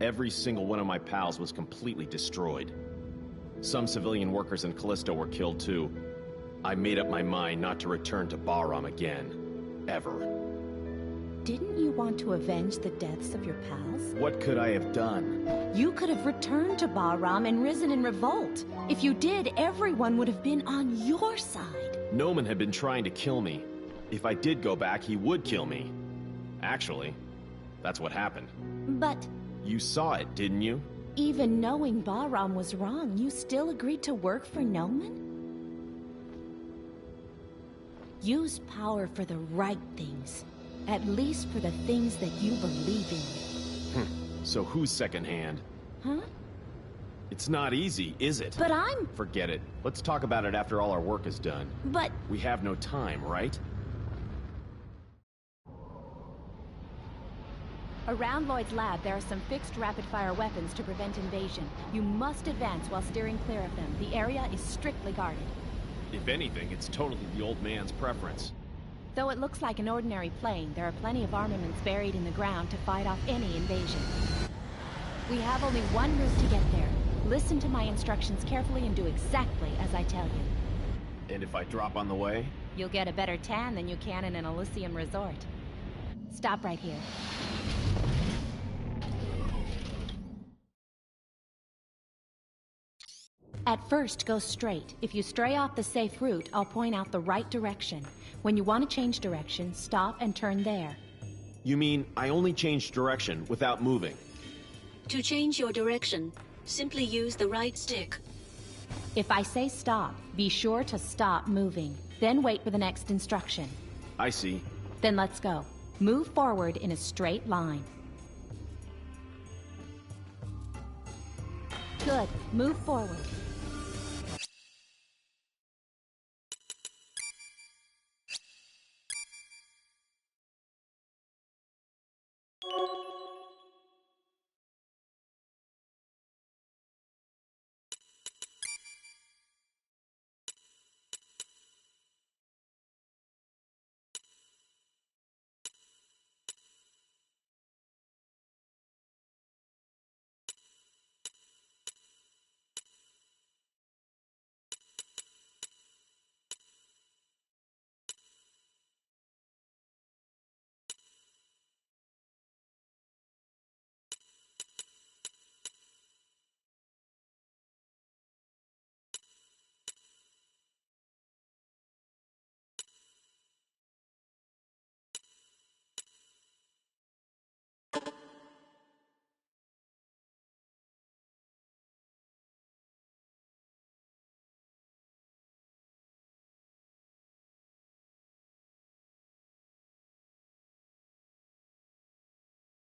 Every single one of my pals was completely destroyed. Some civilian workers in Callisto were killed too. I made up my mind not to return to Bahram again. Ever. Didn't you want to avenge the deaths of your pals? What could I have done? You could have returned to Bahram and risen in revolt. If you did, everyone would have been on your side. Noman had been trying to kill me. If I did go back, he would kill me. Actually, that's what happened. But... You saw it, didn't you? Even knowing Bahram was wrong, you still agreed to work for Noman? Use power for the right things. At least for the things that you believe in. So who's secondhand? Huh? It's not easy, is it? But I'm... Forget it. Let's talk about it after all our work is done. But... We have no time, right? Around Lloyd's lab, there are some fixed rapid-fire weapons to prevent invasion. You must advance while steering clear of them. The area is strictly guarded. If anything, it's totally the old man's preference. Though it looks like an ordinary plane, there are plenty of armaments buried in the ground to fight off any invasion. We have only one route to get there. Listen to my instructions carefully and do exactly as I tell you. And if I drop on the way? You'll get a better tan than you can in an Elysium resort. Stop right here. At first, go straight. If you stray off the safe route, I'll point out the right direction. When you want to change direction, stop and turn there. You mean I only change direction without moving? To change your direction, simply use the right stick. If I say stop, be sure to stop moving. Then wait for the next instruction. I see. Then let's go. Move forward in a straight line. Good. Move forward.